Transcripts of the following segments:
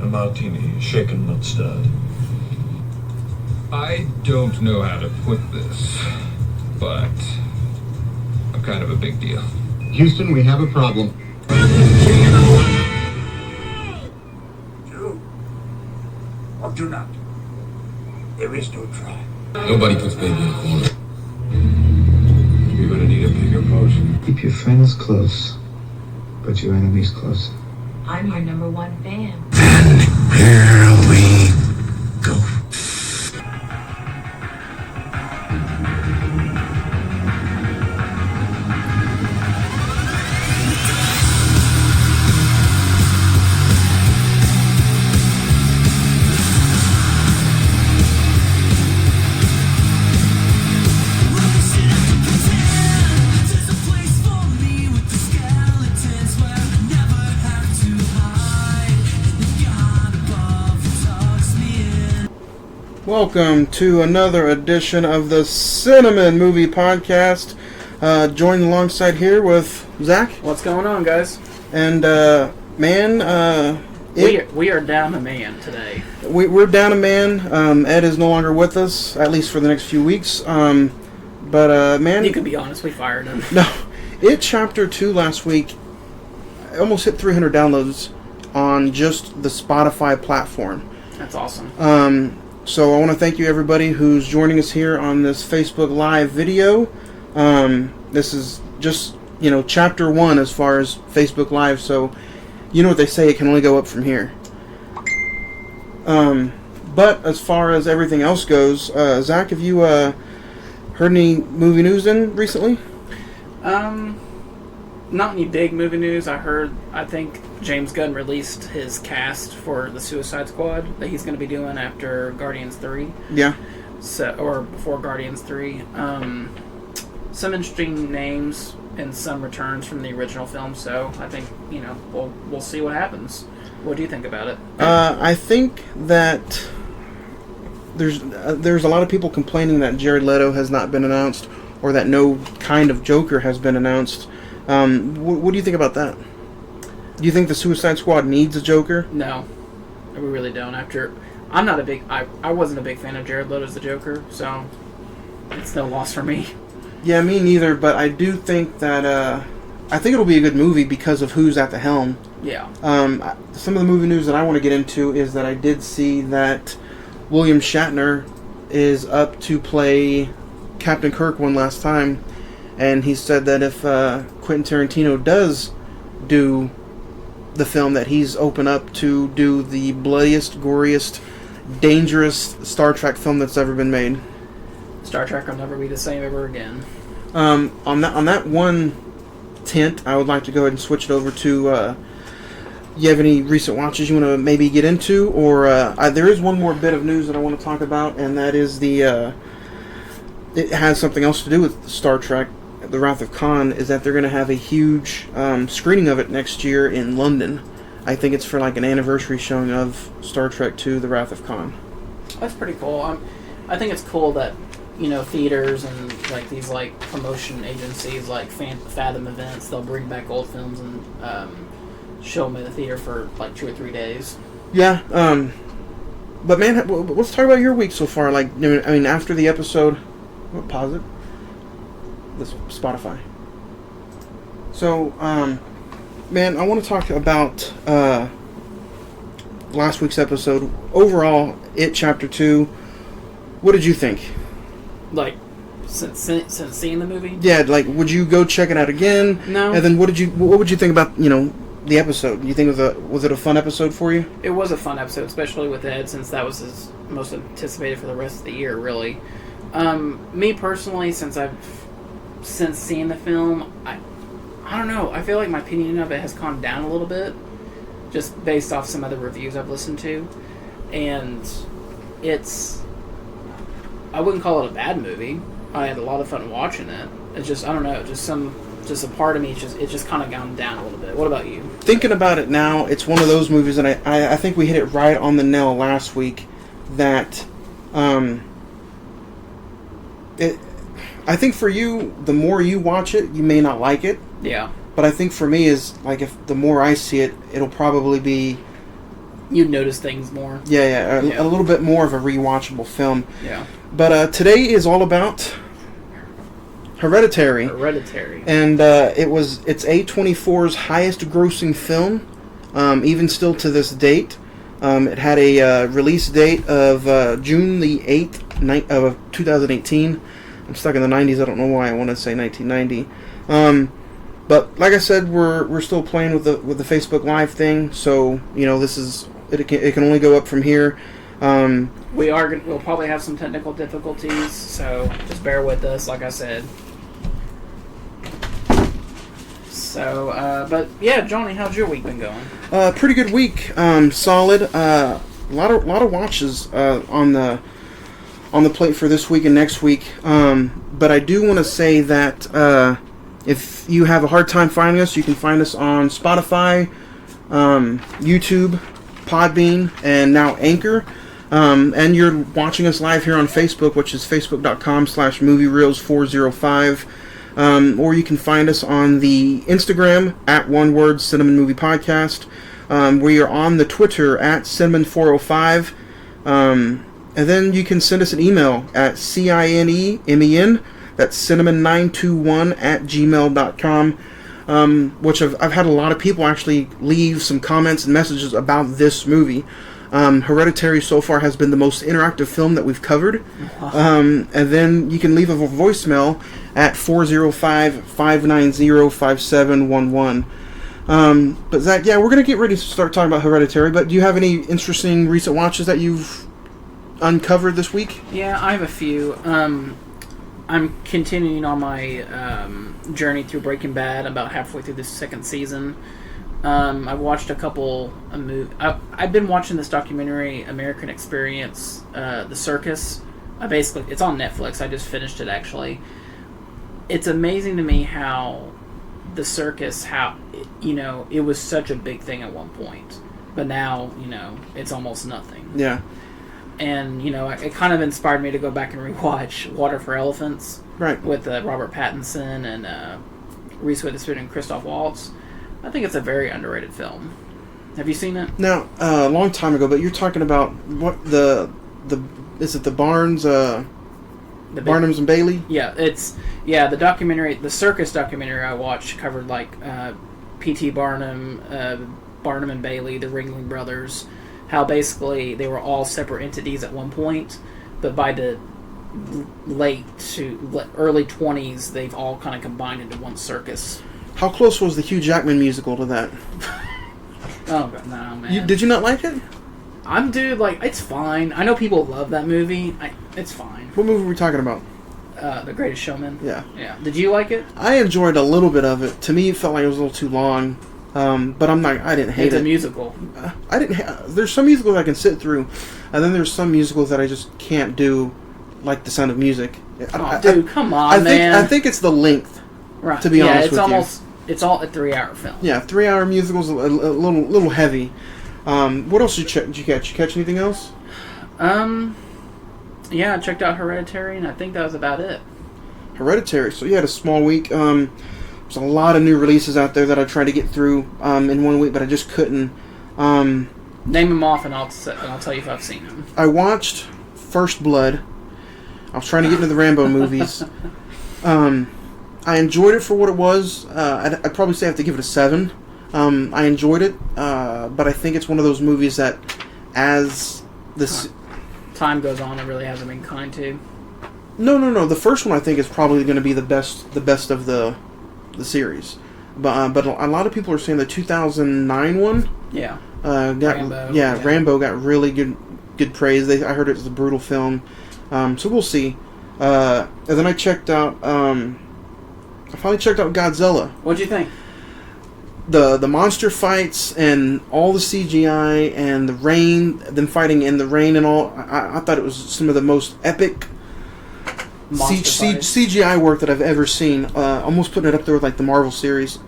martini, shaken not stirred. I don't know how to put this, but I'm kind of a big deal. Houston, we have a problem. Do or do not. There is no try. Nobody puts baby in a corner. You're gonna need a bigger boat. Keep your friends close, but your enemies close. I'm your number one fan. Here we go. Welcome to another edition of the Cine-Men movie podcast. Joined alongside here with Zach. What's going on, guys? And we are down a man today. We're down a man. Ed is no longer with us, at least for the next few weeks. Man, you can be honest, we fired him. No, It Chapter 2 last week almost hit 300 downloads on just the Spotify platform. That's awesome. So I want to thank you, everybody who's joining us here on this Facebook Live video. This is just, Chapter 1 as far as Facebook Live, so you know what they say, it can only go up from here. But as far as everything else goes, Zach, have you heard any movie news recently? Not any big movie news. I think James Gunn released his cast for the Suicide Squad that he's going to be doing after Guardians 3. Yeah. Or before Guardians 3. Some interesting names and some returns from the original film, so I think, we'll see what happens. What do you think about it? I think that there's a lot of people complaining that Jared Leto has not been announced, or that no kind of Joker has been announced. What do you think about that? Do you think the Suicide Squad needs a Joker? No, we really don't. I wasn't a big fan of Jared Leto's the Joker, so it's no loss for me. Yeah, me neither. But I do think that I think it'll be a good movie because of who's at the helm. Yeah. Some of the movie news that I want to get into is that I did see that William Shatner is up to play Captain Kirk one last time, and he said that if Quentin Tarantino does do the film, that he's open up to do the bloodiest, goriest, dangerous Star Trek film that's ever been made. Star Trek will never be the same ever again. On that one tint, I would like to go ahead and switch it over to. You have any recent watches you want to maybe get into, or there is one more bit of news that I want to talk about, and that is it has something else to do with Star Trek. The Wrath of Khan, is that they're going to have a huge screening of it next year in London. I think it's for like an anniversary showing of Star Trek II, The Wrath of Khan. That's pretty cool. I think it's cool that, theaters and like these like promotion agencies like Fathom Events, they'll bring back old films and show them in the theater for like 2 or 3 days. Yeah, but man, let's talk about your week so far. Like, I mean, after the episode, pause it. This Spotify. So, man, I want to talk about last week's episode. Overall, It Chapter 2. What did you think? Like, since seeing the movie? Yeah, like, would you go check it out again? No. And then what would you think about, the episode? Do you think was it a fun episode for you? It was a fun episode, especially with Ed, since that was his most anticipated for the rest of the year, really. Me personally, since seeing the film, I don't know. I feel like my opinion of it has calmed down a little bit, just based off some other reviews I've listened to, and I wouldn't call it a bad movie. I had a lot of fun watching it. It's just, I don't know, just a part of me, it's just kind of gone down a little bit. What about you? Thinking about it now, it's one of those movies, and I think we hit it right on the nail last week, that I think for you, the more you watch it, you may not like it. Yeah. But I think for me is, like, if the more I see it, it'll probably be you notice things more. Yeah, Yeah. a little bit more of a rewatchable film. Yeah. But today is all about Hereditary. Hereditary. And it's A24's highest grossing film, even still to this date. It had a release date of June the 8th of 2018. I'm stuck in the 90s. I don't know why I want to say 1990. But like I said, we're still playing with the Facebook Live thing. So this is it can only go up from here. We'll probably have some technical difficulties, so just bear with us. Like I said. So, but yeah, Johnny, how's your week been going? Pretty good week. Solid. A lot of watches on the plate for this week and next week. But I do want to say that if you have a hard time finding us, you can find us on Spotify, YouTube, Podbean, and now Anchor. And you're watching us live here on Facebook, which is facebook.com/moviereels405. Or you can find us on the Instagram at one word Cine-Men Movie Podcast. We are on the Twitter at Cine-Men405. And then you can send us an email at CINEMEN, that's cineman921@gmail.com. Which I've had a lot of people actually leave some comments and messages about this movie. Hereditary so far has been the most interactive film that we've covered. And then you can leave a voicemail at 405-590-5711. But Zach, yeah, we're going to get ready to start talking about Hereditary, but do you have any interesting recent watches that you've uncovered this week? Yeah, I have a few. I'm continuing on my journey through Breaking Bad. I'm about halfway through the second season. I've watched a couple of movies. I've been watching this documentary, American Experience, The Circus. It's on Netflix. I just finished it, actually. It's amazing to me how the circus, it was such a big thing at one point. But now, it's almost nothing. Yeah. And, it kind of inspired me to go back and rewatch Water for Elephants. Right. With Robert Pattinson and Reese Witherspoon and Christoph Waltz. I think it's a very underrated film. Have you seen it? Now, a long time ago, but you're talking about what is it the Barnes, Barnums and Bailey? Yeah, the documentary, the circus documentary I watched covered like P.T. Barnum, Barnum and Bailey, the Ringling Brothers, how basically they were all separate entities at one point, but by the late to early 20s, they've all kind of combined into one circus. How close was the Hugh Jackman musical to that? Oh, no, man. Did you not like it? It's fine. I know people love that movie. It's fine. What movie were we talking about? The Greatest Showman. Yeah. Yeah. Did you like it? I enjoyed a little bit of it. To me, it felt like it was a little too long. But I didn't hate it. It's a musical. There's some musicals I can sit through, and then there's some musicals that I just can't do, like The Sound of Music. Come on, man. I think it's the length. Right. To be honest with you. It's all a 3-hour film. Yeah, 3-hour musicals a little heavy. What else did you catch? You catch anything else? Yeah, I checked out Hereditary, and I think that was about it. Hereditary. So you had a small week. There's a lot of new releases out there that I tried to get through in one week, but I just couldn't. Name them off, and I'll tell you if I've seen them. I watched First Blood. I was trying to get into the Rambo movies. I enjoyed it for what it was. I'd probably say I have to give it a 7. I enjoyed it, but I think it's one of those movies that, as this time goes on, it really hasn't been kind to. No. The first one I think is probably going to be the best of the series. But a lot of people are saying the 2009 one. Yeah. Rambo. Yeah, Rambo got really good praise. I heard it was a brutal film. So we'll see. And then I checked out. I finally checked out Godzilla. What'd you think? The monster fights and all the CGI and the rain, them fighting in the rain and all. I thought it was some of the most epic CGI work that I've ever seen. Almost putting it up there with like the Marvel series.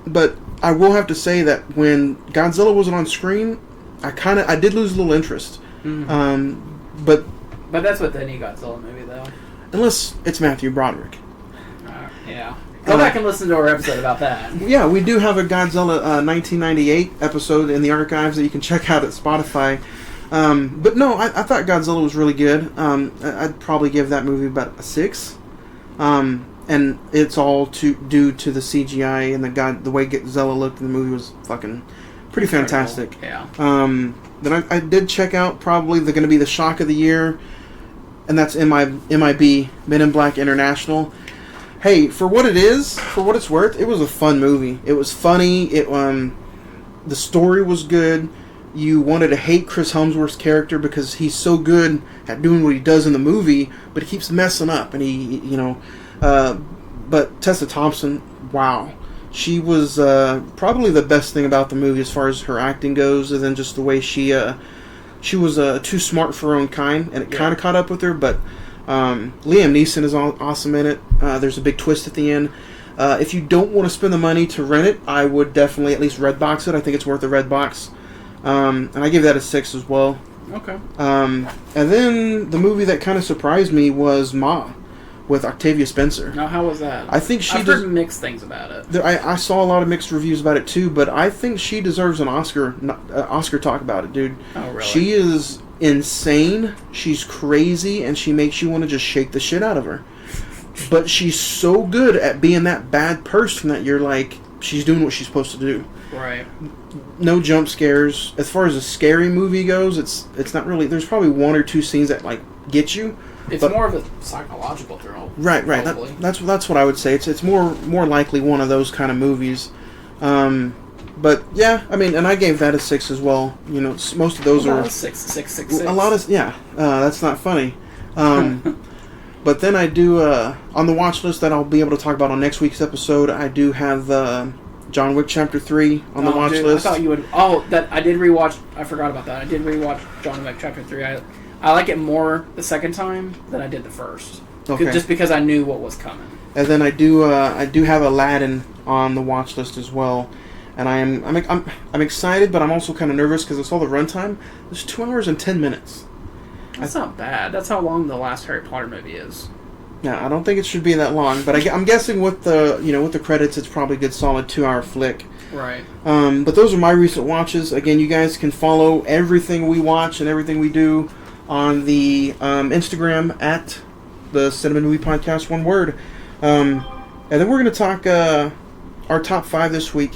But I will have to say that when Godzilla wasn't on screen, I did lose a little interest. Mm-hmm. But that's with any Godzilla movie, though. Unless it's Matthew Broderick. Yeah. Go back and listen to our episode about that. Yeah, we do have a Godzilla 1998 episode in the archives that you can check out at Spotify. But no, I thought Godzilla was really good. I'd probably give that movie about a 6. And it's all due to the CGI and the way Godzilla looked in the movie was fucking pretty fantastic. Yeah. Then I did check out probably going to be the shock of the year, and that's MIB, Men in Black International. Hey, for what it is, for what it's worth, it was a fun movie. It was funny. The story was good. You wanted to hate Chris Hemsworth's character because he's so good at doing what he does in the movie, but he keeps messing up, and but Tessa Thompson, wow. She was probably the best thing about the movie as far as her acting goes, and then just the way she was too smart for her own kind, and it kind of caught up with her, but Liam Neeson is awesome in it. There's a big twist at the end. If you don't want to spend the money to rent it, I would definitely at least Redbox it. I think it's worth a Redbox. And I give that a 6 as well. Okay. And then the movie that kind of surprised me was Ma, with Octavia Spencer. Now, how was that? I think I've heard mixed things about it. I saw a lot of mixed reviews about it too, but I think she deserves an Oscar talk about it, dude. Oh, really? She is insane. She's crazy, and she makes you want to just shake the shit out of her. But she's so good at being that bad person that you're like, she's doing what she's supposed to do. Right. No jump scares. As far as a scary movie goes, it's not really. There's probably 1 or 2 scenes that like get you. It's more of a psychological thrill. Right. That's what I would say. It's more likely one of those kind of movies. But yeah, I mean, and I gave that a 6 as well. You know, most of those are 6. a lot of that's not funny. But then I do on the watch list that I'll be able to talk about on next week's episode. I do have John Wick Chapter 3 on the watch list. I thought you would. Oh, that I did rewatch. I forgot about that. I did rewatch John Wick Chapter 3. I like it more the second time than I did the first. Okay. Just because I knew what was coming. And then I do have Aladdin on the watch list as well. And I'm excited, but I'm also kind of nervous because I saw the runtime. It's 2 hours and 10 minutes. That's not bad. That's how long the last Harry Potter movie is. Yeah, I don't think it should be that long, but I'm guessing with the credits, it's probably a good solid 2-hour flick. Right. But those are my recent watches. Again, you guys can follow everything we watch and everything we do on the Instagram at the Cine-Men Movie Podcast, one word. And then we're going to talk our top 5 this week,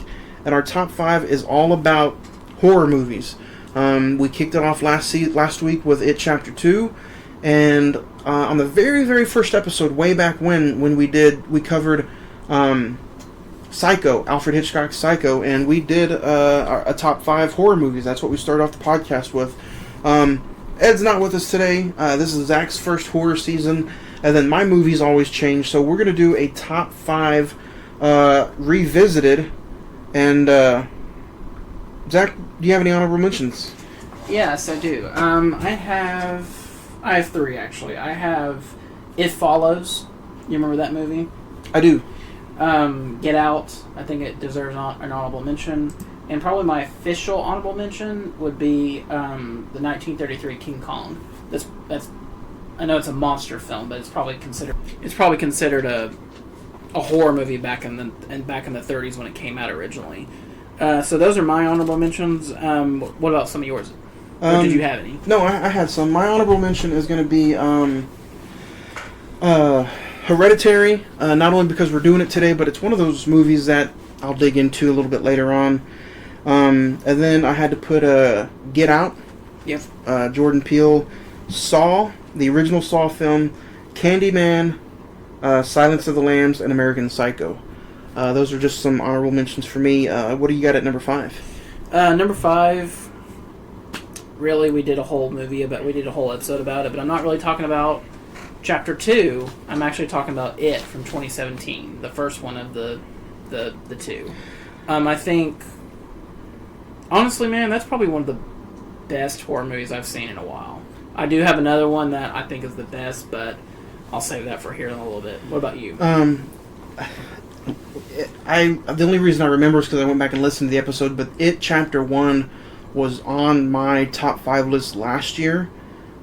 and our top 5 is all about horror movies. We kicked it off last week with It Chapter 2, and on the very, very first episode, way back when we covered Psycho, Alfred Hitchcock's Psycho, and we did a top 5 horror movies. That's what we started off the podcast with. Ed's not with us today. This is Zach's first horror season, and then my movies always change, so we're going to do a top 5 revisited, and Zach, do you have any honorable mentions? Yes, I do. I have 3, actually. I have It Follows. You remember that movie? I do. Get Out. I think it deserves an honorable mention. And probably my official honorable mention would be the 1933 King Kong. That's I know it's a monster film, but it's probably considered a horror movie back in the 30s when it came out originally. So those are my honorable mentions. What about some of yours? Or did you have any? No, I had some. My honorable mention is going to be Hereditary. Not only because we're doing it today, but it's one of those movies that I'll dig into a little bit later on. And then I had to put Get Out. Yep. Jordan Peele. Saw, the original Saw film. Candyman. Silence of the Lambs, and American Psycho. Those are just some honorable mentions for me. What do you got at number 5? Number 5, really, we did a whole episode about it, but I'm not really talking about Chapter 2. I'm actually talking about It from 2017, the first one of the 2. I think, honestly, man, that's probably one of the best horror movies I've seen in a while. I do have another one that I think is the best, but I'll save that for here in a little bit. What about you? The only reason I remember is because I went back and listened to the episode, but It Chapter 1 was on my top 5 list last year.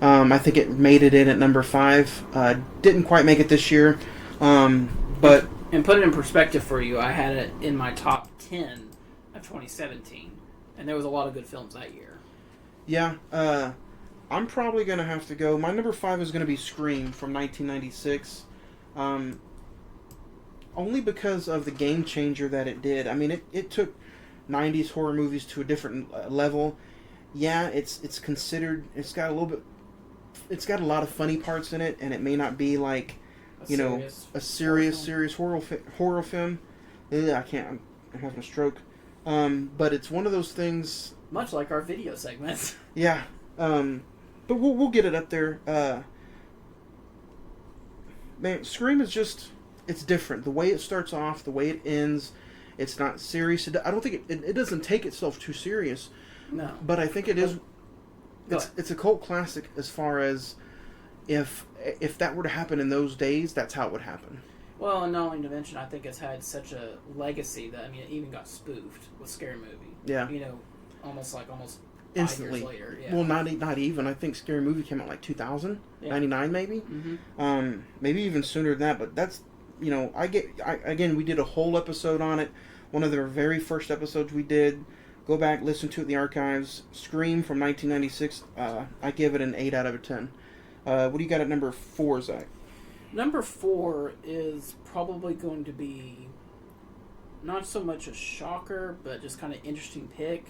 I think it made it in at number 5. Didn't quite make it this year, but And put it in perspective for you, I had it in my top 10 of 2017. And there was a lot of good films that year. Yeah, I'm probably going to have to go. My number 5 is going to be Scream from 1996. Only because of the game changer that it did. I mean, it took 90s horror movies to a different level. Yeah, it's considered, it's got a lot of funny parts in it, and it may not be like, a serious horror film. Ugh, I'm having a stroke. But it's one of those things. Much like our video segments. Yeah. But we'll get it up there. Man, Scream is just, it's different. The way it starts off, the way it ends, it's not serious. I don't think it doesn't take itself too serious. No. But I think it is. It's a cult classic as far as if that were to happen in those days, that's how it would happen. Well, and not only to mention, I think it's had such a legacy that, I mean, it even got spoofed with Scary Movie. Yeah. Almost 5 Instantly. years later. Yeah. Well, not even. I think Scary Movie came out like 2000, Yeah. 99 maybe. Mm-hmm. Maybe even sooner than that. But that's, again, we did a whole episode on it. One of the very first episodes we did. Go back, listen to it in the archives. Scream from 1996. I give it an 8 out of 10. What do you got at number 4, Zach? Number 4 is probably going to be not so much a shocker, but just kind of interesting pick.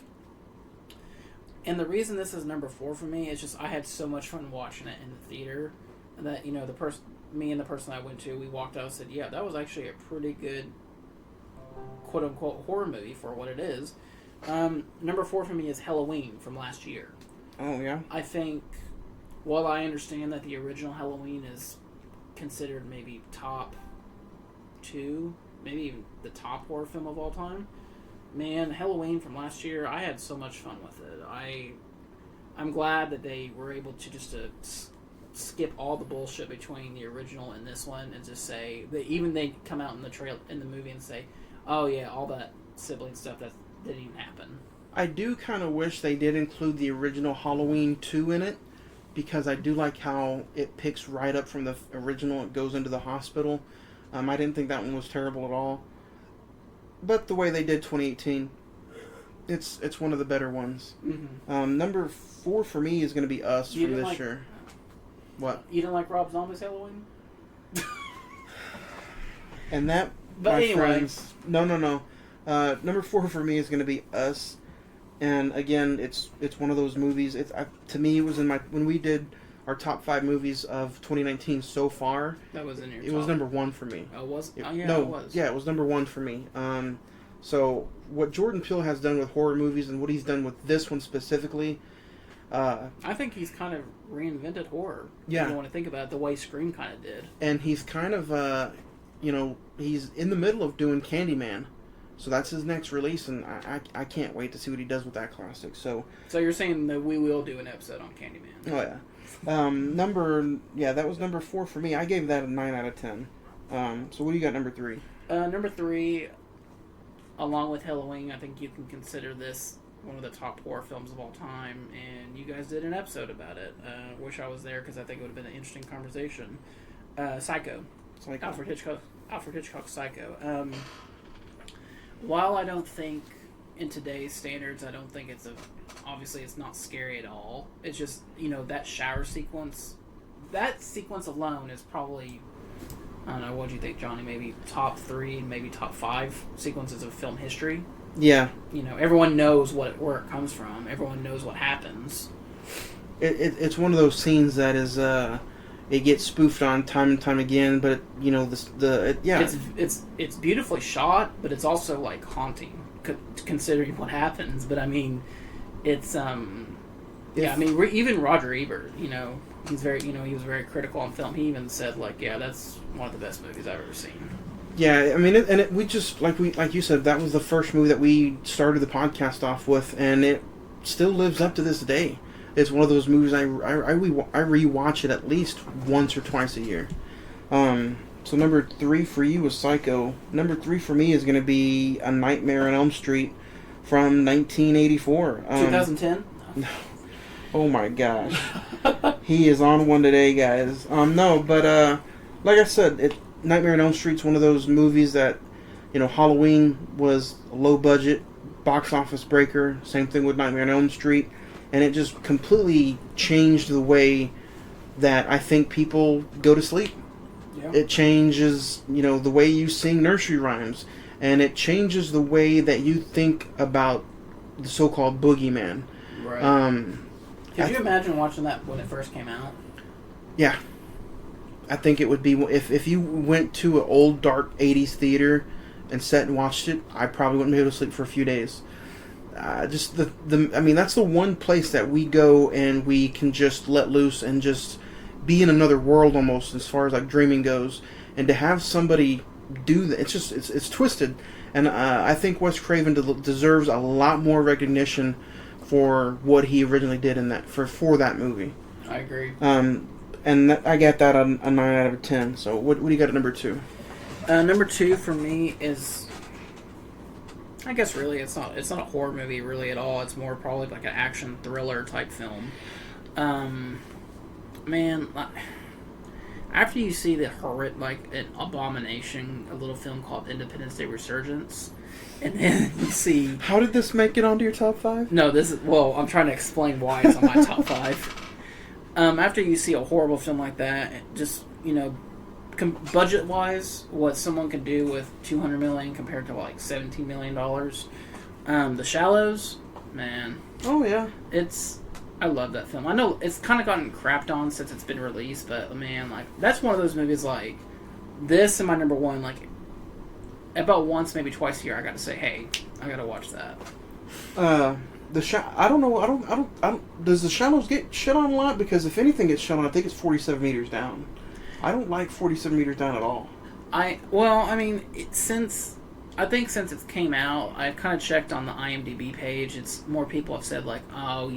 And the reason this is number 4 for me is just I had so much fun watching it in the theater that me and the person I went to, we walked out and said, yeah, that was actually a pretty good quote unquote horror movie for what it is. Number 4 for me is Halloween from last year. Oh yeah. I think, while I understand that the original Halloween is considered maybe top 2, maybe even the top horror film of all time, man, Halloween from last year, I had so much fun with it. I'm glad that they were able to just skip all the bullshit between the original and this one and just say that even they come out in the movie and say, oh yeah, all that sibling stuff that didn't even happen. I do kind of wish they did include the original Halloween 2 in it, because I do like how it picks right up from the original. It goes into the hospital. I didn't think that one was terrible at all. But the way they did 2018, it's one of the better ones. Mm-hmm. Number 4 for me is going to be Us from this year. What? You didn't like Rob Zombie's Halloween? And that, but my anyway. friends... No. Number 4 for me is going to be Us. And again, it's one of those movies. To me, it was when we did our top 5 movies of 2019 so far. That was in your It was number 1 for me. Oh, was it? It was. Yeah, it was number 1 for me. So what Jordan Peele has done with horror movies and what he's done with this one specifically, I think he's kind of reinvented horror. Yeah. If you want to think about it, the way Scream kind of did. and he's kind of he's in the middle of doing Candyman. So that's his next release, and I can't wait to see what he does with that classic. So you're saying that we will do an episode on Candyman? Oh yeah. That was number 4 for me. I gave that a 9 out of 10. So what do you got number 3? Number 3, along with Halloween, I think you can consider this one of the top horror films of all time, and you guys did an episode about it. Wish I was there because I think it would have been an interesting conversation. Psycho. Alfred Hitchcock's Psycho. While I don't think, in today's standards, I don't think obviously it's not scary at all. It's just, that shower sequence, that sequence alone is probably, I don't know, what do you think, Johnny? Maybe top 3, maybe top 5 sequences of film history. Yeah. Everyone knows where it comes from. Everyone knows what happens. It's one of those scenes that is, it gets spoofed on time and time again, but It's beautifully shot, but it's also like haunting, considering what happens. But I mean, it's even Roger Ebert, he's very, he was very critical on film. He even said that's one of the best movies I've ever seen. Yeah, I mean, we just like you said, that was the first movie that we started the podcast off with, and it still lives up to this day. It's one of those movies I rewatch it at least once or twice a year. So number 3 for you was Psycho. Number 3 for me is going to be A Nightmare on Elm Street from 1984. 2010? Oh my gosh. He is on one today, guys. Like I said, Nightmare on Elm Street's one of those movies that, Halloween was a low budget box office breaker. Same thing with Nightmare on Elm Street, and it just completely changed the way that I think people go to sleep. Yeah. It changes, the way you sing nursery rhymes, and it changes the way that you think about the so-called boogeyman. Right. Could you imagine watching that when it first came out? Yeah. I think it would be, if you went to an old dark 80s theater and sat and watched it, I probably wouldn't be able to sleep for a few days. Just that's the one place that we go and we can just let loose and just be in another world almost, as far as like dreaming goes. And to have somebody do that, it's twisted. And I think Wes Craven deserves a lot more recognition for what he originally did in that for that movie. I agree. And I got that on a 9 out of 10. So what do you got at number 2? Number 2 for me is, I guess really it's not a horror movie really at all. It's more probably like an action thriller type film. Man, after you see the horrid, like an abomination, a little film called Independence Day Resurgence, and then you see... How did this make it onto your top 5? No, I'm trying to explain why it's on my top 5. After you see a horrible film like that, just, budget-wise, what someone could do with $200 million compared to like $17 million. The Shallows, man. Oh, yeah. I love that film. I know it's kind of gotten crapped on since it's been released, but man, like, that's one of those movies, like, this and my number 1, like, about once, maybe twice a year, I gotta say, hey, I gotta watch that. I don't know. Does The Shallows get shit on a lot? Because if anything gets shit on, I think it's 47 meters down. I don't like 47 meters down at all. Since it came out, I've kind of checked on the IMDb page. It's more people have said like, oh,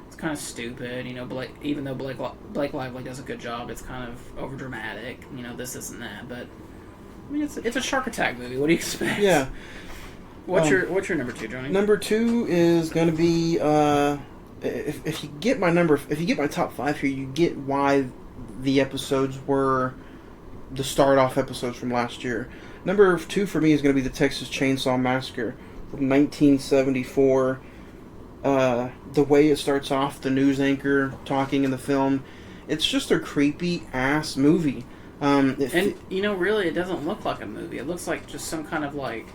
it's kind of stupid. Even though Blake Lively does a good job, it's kind of overdramatic. This and that. But I mean, it's a shark attack movie. What do you expect? Yeah. What's your number 2, Johnny? Number 2 is going to be if you get my top 5 here, you get why the episodes were the start off episodes from last year. Number 2 for me is going to be the Texas Chainsaw Massacre from 1974. The way it starts off, the news anchor talking in the film, it's just a creepy ass movie. Really, it doesn't look like a movie. It looks like just some kind of like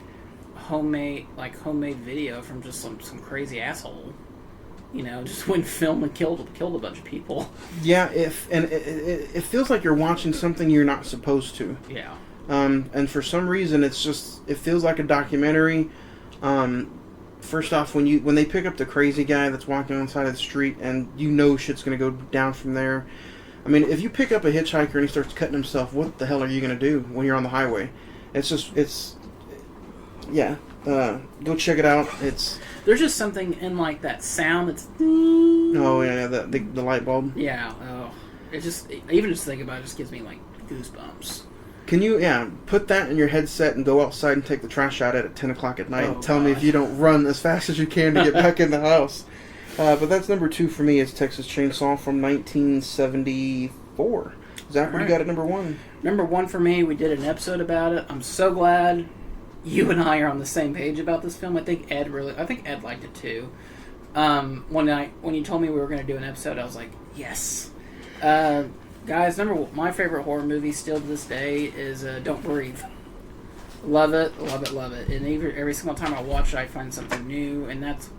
homemade video from just some crazy asshole. Just went and filmed and killed a bunch of people. Yeah, it feels like you're watching something you're not supposed to. Yeah. And for some reason, it feels like a documentary. First off, when they pick up the crazy guy that's walking on the side of the street, and shit's gonna go down from there. I mean, if you pick up a hitchhiker and he starts cutting himself, what the hell are you gonna do when you're on the highway? Go check it out. There's just something in like that sound that's. Oh yeah, the light bulb. Yeah. Oh, it just even just thinking about it just gives me like goosebumps. Can you put that in your headset and go outside and take the trash out at 10 o'clock at night and tell me if you don't run as fast as you can to get back in the house? But that's number 2 for me. Is Texas Chainsaw from 1974. Zach, what do you got at number 1? Number 1 for me, we did an episode about it. I'm so glad you and I are on the same page about this film. I think Ed liked it too. When you told me we were going to do an episode, I was like, yes. Guys, my favorite horror movie still to this day is Don't Breathe. Love it, love it, love it. And every single time I watch it, I find something new. And that's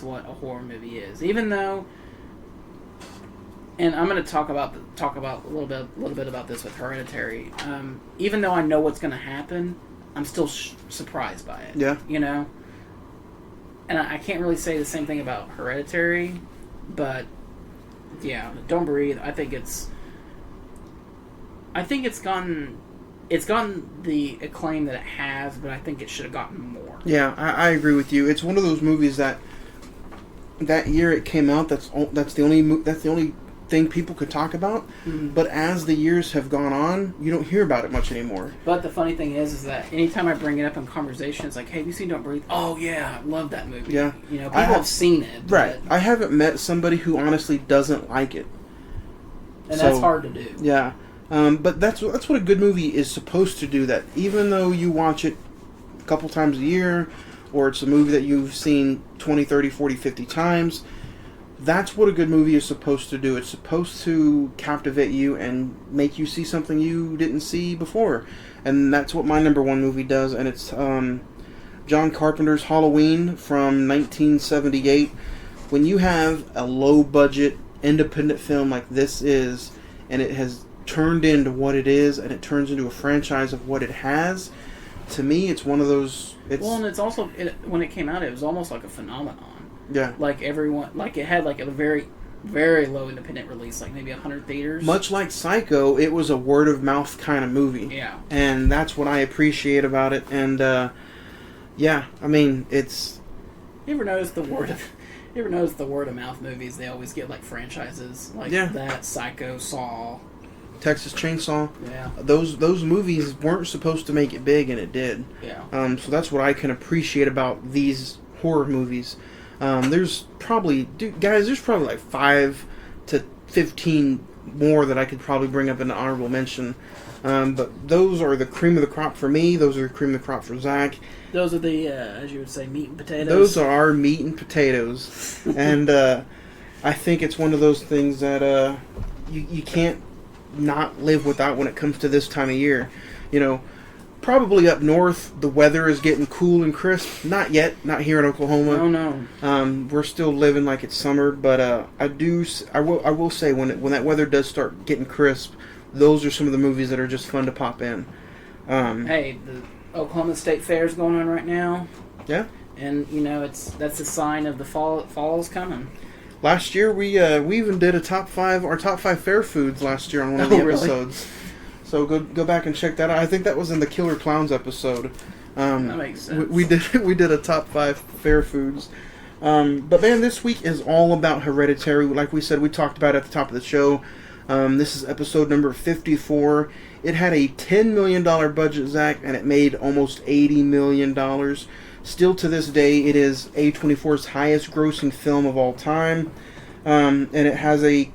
what a horror movie is. Even though, and I'm going to talk about a little bit about this with Hereditary. Even though I know what's going to happen, I'm still surprised by it. Yeah. And I can't really say the same thing about Hereditary, but yeah, Don't Breathe. I think it's gotten the acclaim that it has, but I think it should have gotten more. Yeah, I agree with you. It's one of those movies that year it came out. That's the only thing people could talk about. Mm-hmm. But as the years have gone on, you don't hear about it much anymore. But the funny thing is that anytime I bring it up in conversation, it's like, hey, have you seen Don't Breathe? Oh yeah, I love that movie. Yeah, people have seen it, right? I haven't met somebody who honestly doesn't like it, and that's hard to do. Yeah, But that's what a good movie is supposed to do. That even though you watch it a couple times a year, or it's a movie that you've seen 20, 30, 40, 50 times, that's what a good movie is supposed to do. It's supposed to captivate you and make you see something you didn't see before. And that's what my number one movie does. And it's John Carpenter's Halloween from 1978. When you have a low-budget, independent film like this is, and it has turned into what it is, and it turns into a franchise of what it has, to me, it's one of those... and it's also, when it came out, it was almost like a phenomenon. Yeah. Like everyone, like it had like a very, very low independent release, like maybe 100 theaters. Much like Psycho, it was a word of mouth kind of movie. Yeah. And that's what I appreciate about it. And yeah, I mean, it's. You ever notice the word of mouth movies? They always get like franchises, like that Psycho, Saw, Texas Chainsaw. Yeah. Those movies weren't supposed to make it big, and it did. Yeah. So that's what I can appreciate about these horror movies. There's probably, guys, there's probably like 5 to 15 more that I could probably bring up in an honorable mention. But those are the cream of the crop for me. Those are the cream of the crop for Zach. Those are the, as you would say, meat and potatoes. Those are our meat and potatoes. And I think it's one of those things that you can't not live without when it comes to this time of year. You know, probably up north, the weather is getting cool and crisp. Not yet. Not here in Oklahoma. Oh no. We're still living like it's summer, but I will say when that weather does start getting crisp, those are some of the movies that are just fun to pop in. Hey, the Oklahoma State Fair is going on right now. Yeah. And you know that's a sign of the fall's coming. Last year we even did our top 5 fair foods last year on one of the episodes. Really? So go back and check that out. I think that was in the Killer Clowns episode. That makes sense. We did a top 5 fair foods. But man, this week is all about Hereditary. Like we said, we talked about it at the top of the show. This is episode number 54. It had a $10 million budget, Zach, and it made almost $80 million. Still to this day, it is A24's highest grossing film of all time. And it has a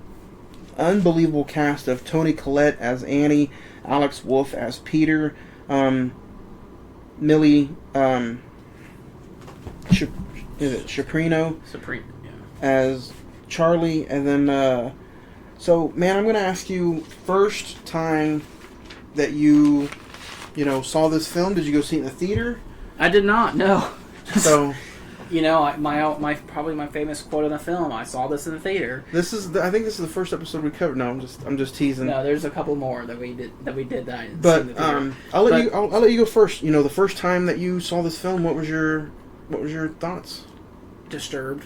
unbelievable cast of Toni Collette as Annie, Alex Wolff as Peter, Millie Shaprino as Charlie, and then so man, I'm gonna ask you, first time that you saw this film, did you go see it in the theater? I did not. No. So. You know, my probably my famous quote in the film. I saw this in the theater. I think this is the first episode we covered. No, I'm just teasing. No, there's a couple more that we did that I didn't but see in the theater. I'll let you go first. You know, the first time that you saw this film, what was your thoughts? Disturbed.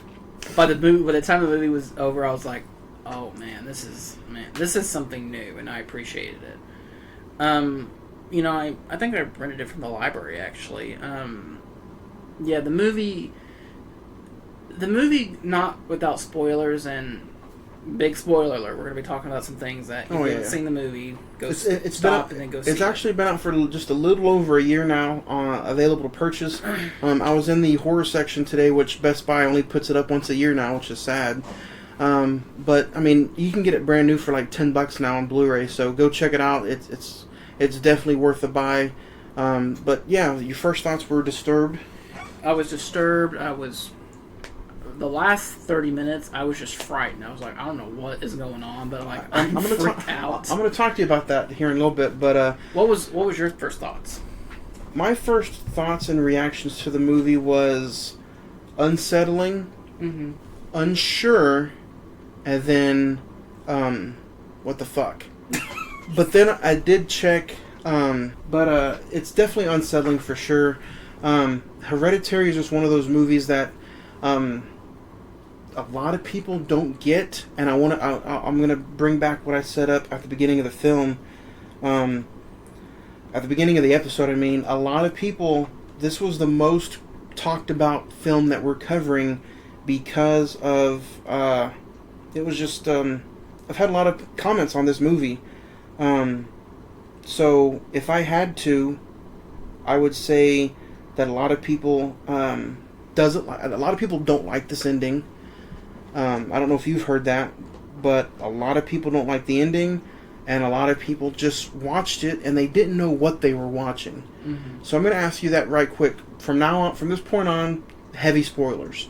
By the time the movie was over, I was like, oh man, this is something new, and I appreciated it. You know, I think I rented it from the library actually. Yeah, the movie, not without spoilers, and big spoiler alert, we're going to be talking about some things that if you haven't seen the movie, stop and then go see it. It's actually been out for just a little over a year now, available to purchase. I was in the horror section today, which Best Buy only puts it up once a year now, which is sad. But, I mean, you can get it brand new for like $10 now on Blu-ray, so go check it out. It's definitely worth the buy. But, yeah, your first thoughts were disturbed? I was disturbed. The last 30 minutes, I was just frightened. I was like, I don't know what is going on, but I'm freaked out. I'm going to talk to you about that here in a little bit, but what was your first thoughts? My first thoughts and reactions to the movie was unsettling, unsure, and then what the fuck. But then I did check, but it's definitely unsettling for sure. Hereditary is just one of those movies that a lot of people don't get, and I'm gonna bring back what I set up at the beginning of the film, at the beginning of the episode. I mean, a lot of people. This was the most talked about film that we're covering because of it was just. I've had a lot of comments on this movie, so if I had to, I would say that a lot of people don't like this ending. I don't know if you've heard that, but a lot of people don't like the ending. and a lot of people just watched it and they didn't know what they were watching. Mm-hmm. So I'm going to ask you that right quick. From now on, from this point on, heavy spoilers.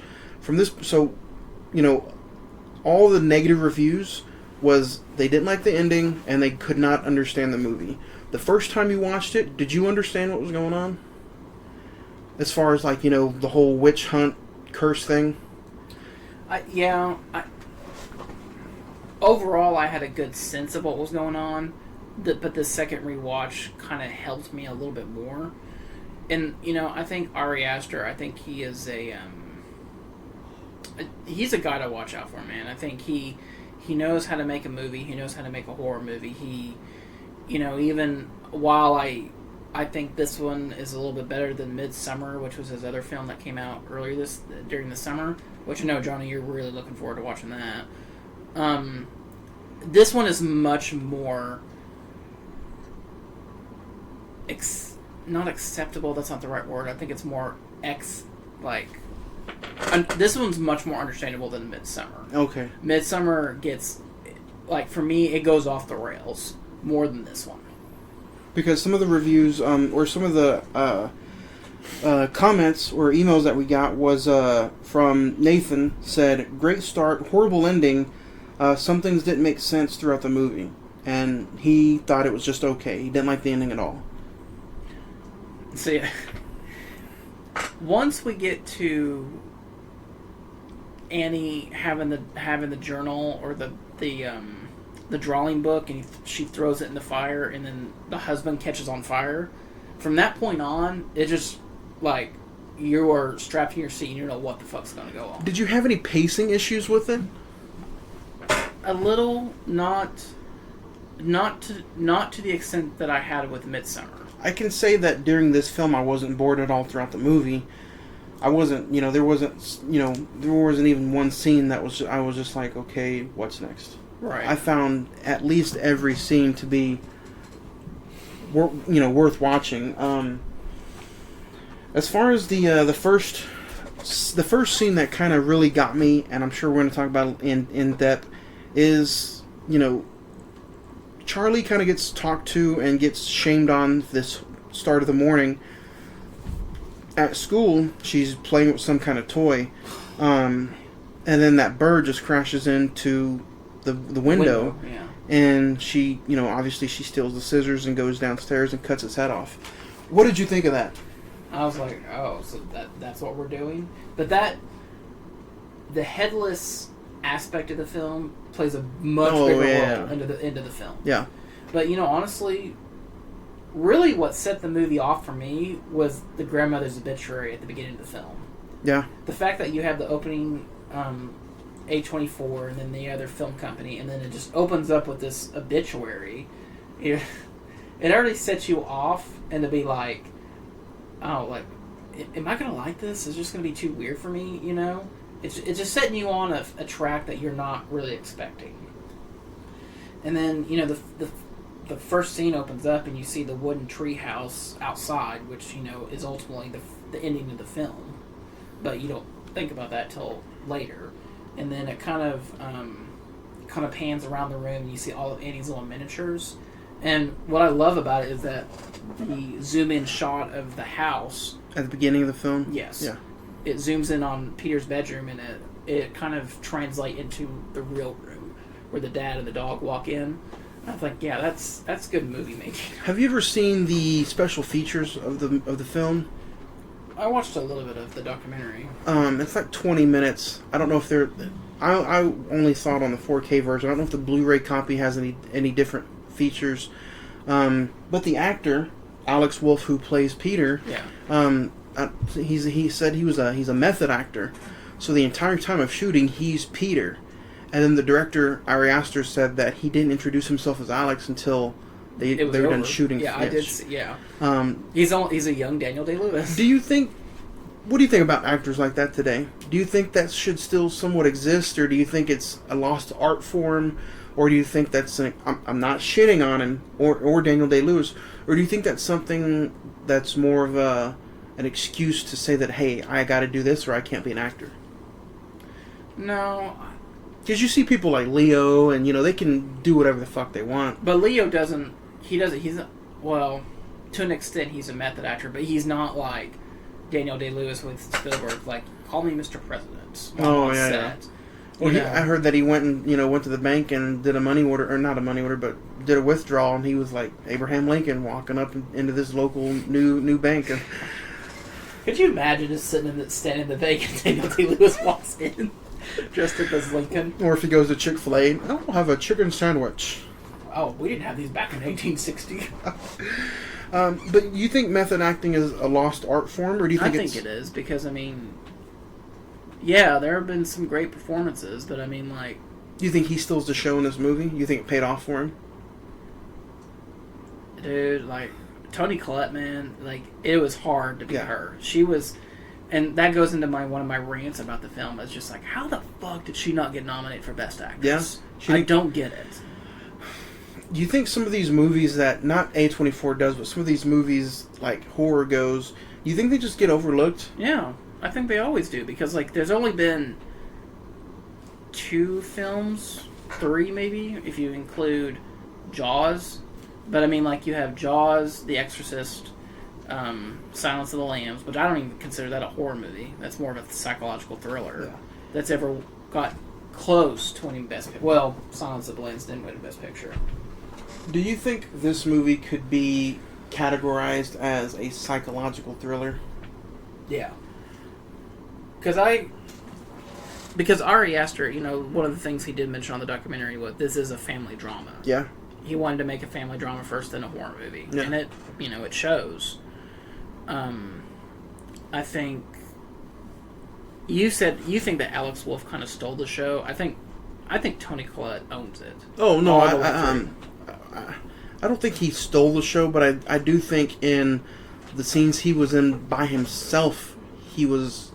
All the negative reviews was they didn't like the ending and they could not understand the movie. The first time you watched it, did you understand what was going on? As far as the whole witch hunt curse thing? Overall, I had a good sense of what was going on, but the second rewatch kind of helped me a little bit more. And I think Ari Aster, I think he is he's a guy to watch out for, man. I think he knows how to make a movie. He knows how to make a horror movie. He, even while I think this one is a little bit better than Midsummer, which was his other film that came out earlier during the summer. Which I know, Johnny, you're really looking forward to watching that. This one is much more not acceptable. That's not the right word. I think it's more this one's much more understandable than Midsummer. Okay. Midsummer gets, for me, it goes off the rails more than this one. Because some of the reviews, or some of the comments or emails that we got was from Nathan, said, "Great start, horrible ending. Some things didn't make sense throughout the movie." And he thought it was just okay. He didn't like the ending at all. See, once we get to Annie having the journal or the drawing book, and she throws it in the fire, and then the husband catches on fire. From that point on, it just you are strapped in your seat and you know what the fuck's gonna go on. Did you have any pacing issues with it? A little, not to the extent that I had with Midsummer. I can say that during this film I wasn't bored at all throughout the movie. I wasn't, there wasn't even one scene that I was just like, okay, what's next? Right. I found at least every scene to be, worth watching. As far as the first scene that kind of really got me, and I'm sure we're going to talk about it in depth, is Charlie kind of gets talked to and gets shamed on this start of the morning. At school, she's playing with some kind of toy, and then that bird just crashes into the window. Yeah. And she, obviously she steals the scissors and goes downstairs and cuts its head off. What did you think of that? I was like, oh, so that's what we're doing? But the headless aspect of the film plays a much bigger role into the film. Yeah. But, honestly, really what set the movie off for me was the grandmother's obituary at the beginning of the film. Yeah. The fact that you have the opening A24 and then the other film company, and then it just opens up with this obituary, it already sets you off, and to be like, oh, am I going to like this? Is it just going to be too weird for me, It's just setting you on a track that you're not really expecting. And then, the first scene opens up and you see the wooden tree house outside, which, is ultimately the ending of the film. But you don't think about that till later. And then it kind of pans around the room and you see all of Annie's little miniatures. And what I love about it is that the zoom-in shot of the house... At the beginning of the film? Yes. Yeah. It zooms in on Peter's bedroom, and it kind of translates into the real room where the dad and the dog walk in. I was like, yeah, that's good movie making. Have you ever seen the special features of the film? I watched a little bit of the documentary. It's like 20 minutes. I don't know if they're... I only saw it on the 4K version. I don't know if the Blu-ray copy has any different features. But the actor, Alex Wolff, who plays Peter... Yeah. He said he's a method actor, so the entire time of shooting he's Peter, and then the director Ari Aster said that he didn't introduce himself as Alex until they were done shooting. Yeah, I did. See, yeah. He's a young Daniel Day-Lewis. What do you think about actors like that today? Do you think that should still somewhat exist, or do you think it's a lost art form, or do you think that's I'm not shitting on him or Daniel Day-Lewis, or do you think that's something that's more of an excuse to say that, hey, I got to do this or I can't be an actor? No, Because you see people like Leo, and they can do whatever the fuck they want. But Leo doesn't. He's not, well, to an extent, he's a method actor, but he's not like Daniel Day-Lewis with Spielberg. Like, call me Mr. President. Oh, yeah. Well, I heard that he went to the bank and did a money order, or not a money order, but did a withdrawal, and he was like Abraham Lincoln walking up into this local new bank. And could you imagine just standing in the bank and Daniel Day-Lewis walks in dressed up as Lincoln? Or if he goes to Chick-fil-A, I'll have a chicken sandwich. Oh, we didn't have these back in 1860. But you think method acting is a lost art form, or do you think I think it is, because, yeah, there have been some great performances, but like... Do you think he steals the show in this movie? You think it paid off for him? Dude, Toni Collette, man, it was hard to be her. She was... And that goes into one of my rants about the film. It's just how the fuck did she not get nominated for Best Actress? Yeah. I don't get it. Do you think some of these movies that, not A24 does, but some of these movies, like horror goes, you think they just get overlooked? Yeah. I think they always do, because there's only been 2 films, 3 maybe, if you include Jaws. But you have Jaws, The Exorcist, Silence of the Lambs, but I don't even consider that a horror movie. That's more of a psychological thriller that's ever got close to winning Best Picture. Well, Silence of the Lambs didn't win Best Picture. Do you think this movie could be categorized as a psychological thriller? Yeah. Because Ari Aster, one of the things he did mention on the documentary was this is a family drama. Yeah. He wanted to make a family drama first, then a horror movie. Yeah. And it shows. I think you think that Alex Wolff kind of stole the show. I think Toni Collette owns it. Oh no, I don't think he stole the show, but I do think in the scenes he was in by himself, he was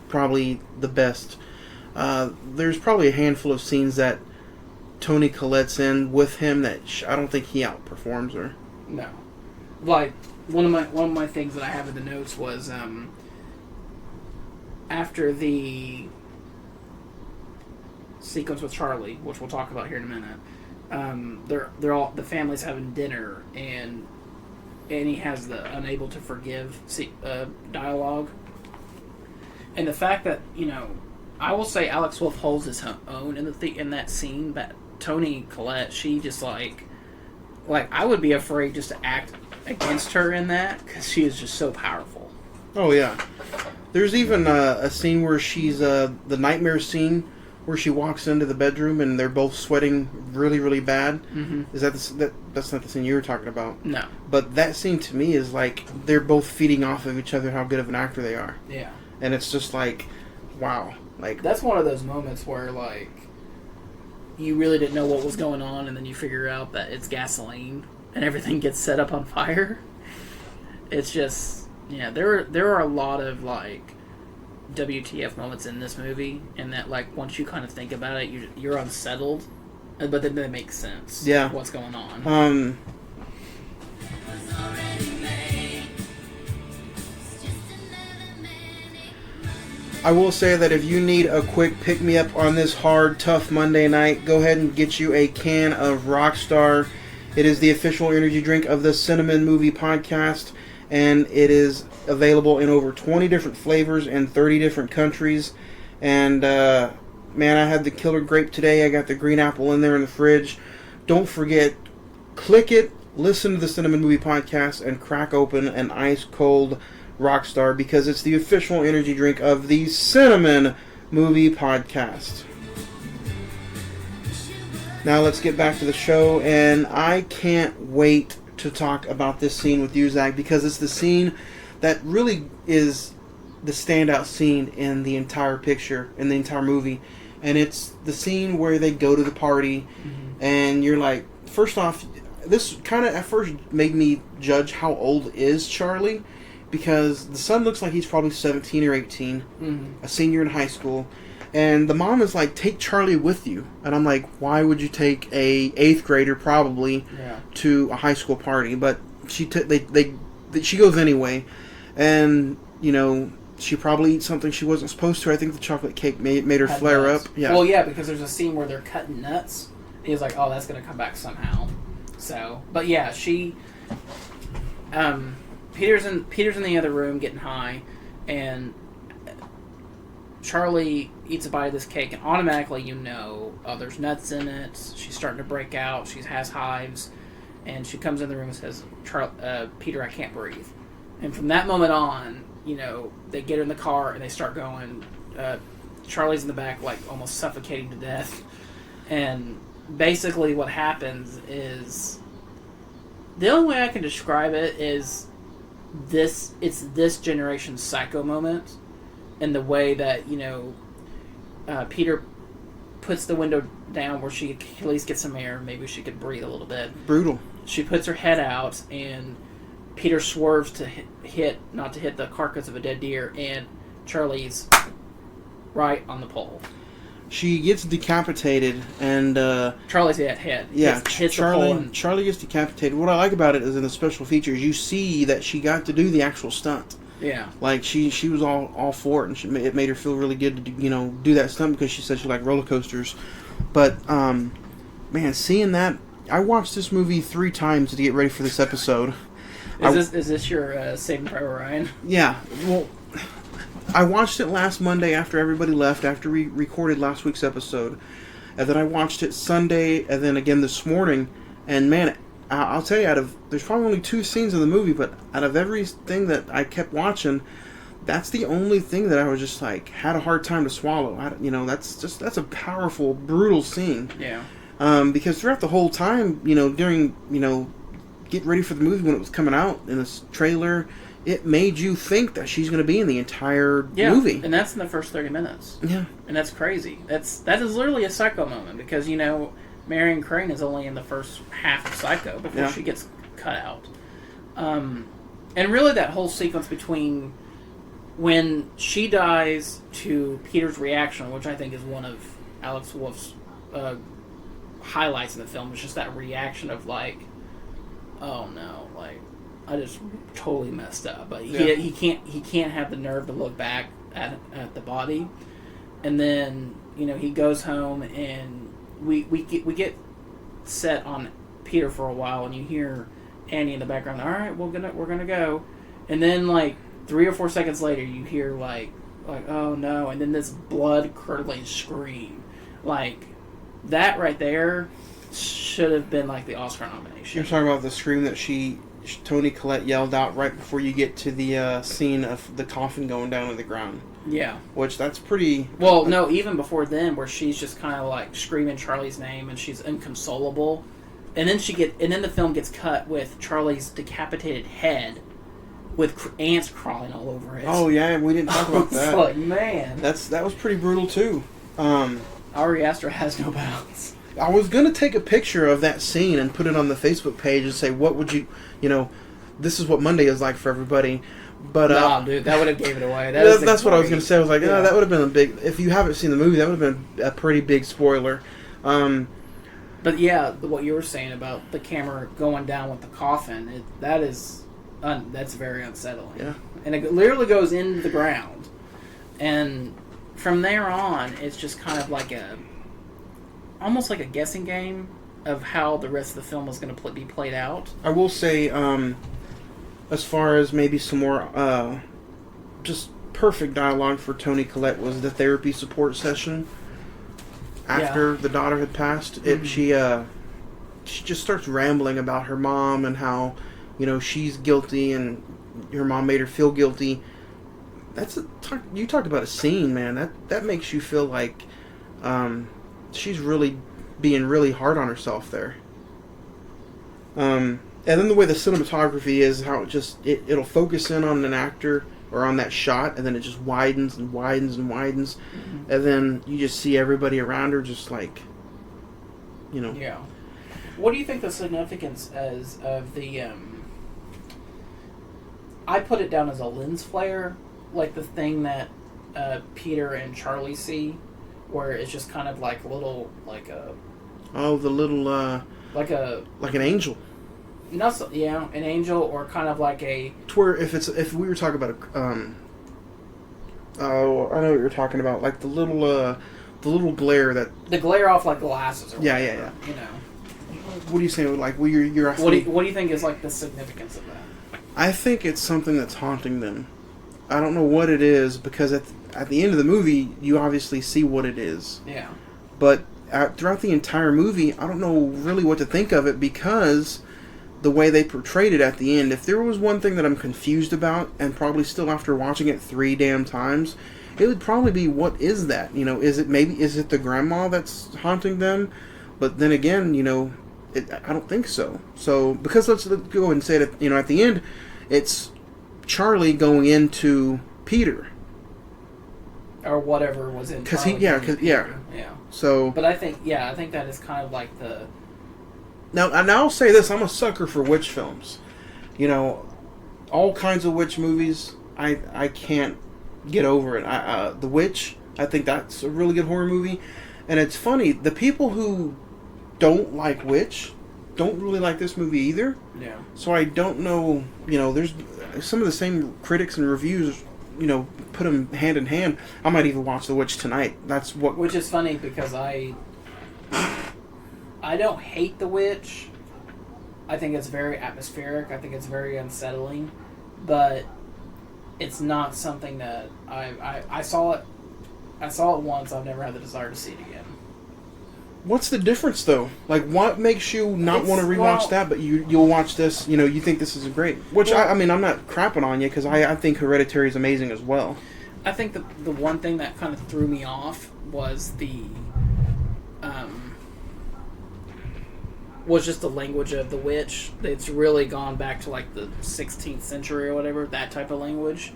probably the best. There's probably a handful of scenes that Toni Collette's in with him that I don't think he outperforms her. No, one of my things that I have in the notes was after the sequence with Charlie, which we'll talk about here in a minute. They're all, the family's having dinner, and Annie has the unable to forgive dialogue. And the fact that, I will say Alex Wolff holds his own in that scene, but Toni Collette, she just I would be afraid just to act against her in that, because she is just so powerful. Oh yeah. There's even a scene where she's the nightmare scene where she walks into the bedroom and they're both sweating really, really bad. Mm-hmm. Is that's not the scene you were talking about? No. But that scene to me is they're both feeding off of each other how good of an actor they are. Yeah. And it's just wow. That's one of those moments where you really didn't know what was going on, and then you figure out that it's gasoline and everything gets set up on fire. It's just, there are a lot of WTF moments in this movie, and that once you kind of think about it, you're unsettled, but then they make sense. Yeah. What's going on? I will say that if you need a quick pick-me-up on this hard, tough Monday night, go ahead and get you a can of Rockstar. It is the official energy drink of the Cine-Men Movie Podcast, and it is available in over 20 different flavors in 30 different countries. And, man, I had the killer grape today. I got the green apple in there in the fridge. Don't forget, click it, listen to the Cine-Men Movie Podcast, and crack open an ice-cold Rockstar, because it's the official energy drink of the Cine-Men Movie Podcast. Now let's get back to the show, and I can't wait to talk about this scene with you, Zach, because it's the scene that really is the standout scene in the entire picture, in the entire movie. And it's the scene where they go to the party, and you're first off, this kind of at first made me judge how old is Charlie, because the son looks like he's probably 17 or 18, a senior in high school, and the mom is take Charlie with you, and I'm why would you take a 8th grader probably to a high school party? But she goes anyway, and she probably eats something she wasn't supposed to. I think the chocolate cake made her Had flare nuts. up. Yeah. Well, yeah, because there's a scene where they're cutting nuts. He was like, "Oh, that's gonna come back somehow." So, but yeah, she. Peter's in the other room getting high, and Charlie eats a bite of this cake, and automatically oh, there's nuts in it. She's starting to break out. She has hives, and she comes in the room and says, "Peter, I can't breathe." And from that moment on, they get her in the car and they start going. Charlie's in the back, like almost suffocating to death, and basically what happens is the only way I can describe it is it's this generation's psycho moment, in the way that Peter puts the window down where she at least gets some air, maybe she could breathe a little bit. Brutal. She puts her head out, and Peter swerves to not to hit the carcass of a dead deer, and Charlie's right on the pole. She gets decapitated, and Charlie's head. Yeah, hits the pole. And Charlie gets decapitated. What I like about it is in the special features, you see that she got to do the actual stunt. yeah, Like she was all for it, and it made her feel really good to do that stunt, because she said she liked roller coasters. But man, seeing that, I watched this movie 3 times to get ready for this episode. is this your Saving Private Ryan? Yeah, well, I watched it last Monday after everybody left, after we recorded last week's episode, and then I watched it Sunday, and then again this morning. And man, I'll tell you, there's probably only 2 scenes in the movie, but out of everything that I kept watching, that's the only thing that I was just like had a hard time to swallow. That's a powerful, brutal scene. Yeah. Because throughout the whole time, during get ready for the movie when it was coming out in this trailer, it made you think that she's going to be in the entire movie. And that's in the first 30 minutes. Yeah. And that's crazy. That is literally a Psycho moment, because Marion Crane is only in the first half of Psycho before she gets cut out. And really that whole sequence between when she dies to Peter's reaction, which I think is one of Alex Wolff's highlights in the film, is just that reaction of like, oh no, like I just totally messed up. But he can't have the nerve to look back at the body. And then he goes home, and we get set on Peter for a while, and you hear Annie in the background. All right, we're gonna go, and then like 3 or 4 seconds later, you hear like oh no, and then this blood curdling scream, like that right there should have been like the Oscar nomination. You're talking about the scream that Toni Collette yelled out right before you get to the scene of the coffin going down to the ground. Yeah. Which that's pretty... Well, no, even before then, where she's just kind of like screaming Charlie's name, and she's inconsolable. And then the film gets cut with Charlie's decapitated head with ants crawling all over it. Oh yeah, we didn't talk about that. Like, man. That was pretty brutal too. Ari Aster has no bounds. I was going to take a picture of that scene and put it on the Facebook page and say, what would you this is what Monday is like for everybody. But nah, dude, that would have gave it away. That's what I was going to say. I was like, that would have been a big... If you haven't seen the movie, that would have been a pretty big spoiler. But yeah, what you were saying about the camera going down with the coffin, that's very unsettling. Yeah. And it literally goes into the ground. And from there on, it's just kind of like almost like a guessing game of how the rest of the film is going to be played out. I will say, as far as maybe some more just perfect dialogue for Toni Collette was the therapy support session after the daughter had passed. Mm-hmm. She just starts rambling about her mom and how she's guilty and her mom made her feel guilty. You talked about a scene, man. That makes you feel like she's really being really hard on herself there. And then the way the cinematography is, how it'll focus in on an actor or on that shot, and then it just widens and widens and widens, mm-hmm. and then you just see everybody around her just like, Yeah. What do you think the significance is of the? I put it down as a lens flare, like the thing that Peter and Charlie see, where it's just kind of like little, like a. Oh, the little. Like an angel. An angel, or kind of like a. To where if we were talking about Oh, I know what you're talking about. Like the little glare that. The glare off like glasses. Or Yeah, whatever, yeah. You know. What do you say? Like, well, you're asking. What do you think is like the significance of that? I think it's something that's haunting them. I don't know what it is because at the end of the movie, you obviously see what it is. Yeah. But throughout the entire movie, I don't know really what to think of it because the way they portrayed it at the end. If there was one thing that I'm confused about, and probably still after watching it 3 damn times, it would probably be, what is that? You know, is it the grandma that's haunting them? But then again, you know, I don't think so. So, because let's go ahead and say that, you know, at the end, it's Charlie going into Peter. Or whatever was in. Because yeah. So, But I think that is kind of like the. Now I'll say this: I'm a sucker for witch films. You know, all kinds of witch movies. I can't get over it. The Witch. I think that's a really good horror movie. And it's funny, the people who don't like Witch don't really like this movie either. Yeah. So I don't know. You know, there's some of the same critics and reviews. You know, put them hand in hand. I might even watch The Witch tonight. That's what. Which is funny because I don't hate The Witch. I think it's very atmospheric. I think it's very unsettling, but it's not something that I saw it. I saw it once. I've never had the desire to see it again. What's the difference though? Like, what makes you not want to rewatch that, but you'll watch this? You know, you think this is great. Which I mean, I'm not crapping on you because I think Hereditary is amazing as well. I think the one thing that kind of threw me off was was just the language of the witch. It's really gone back to like the 16th century or whatever, that type of language,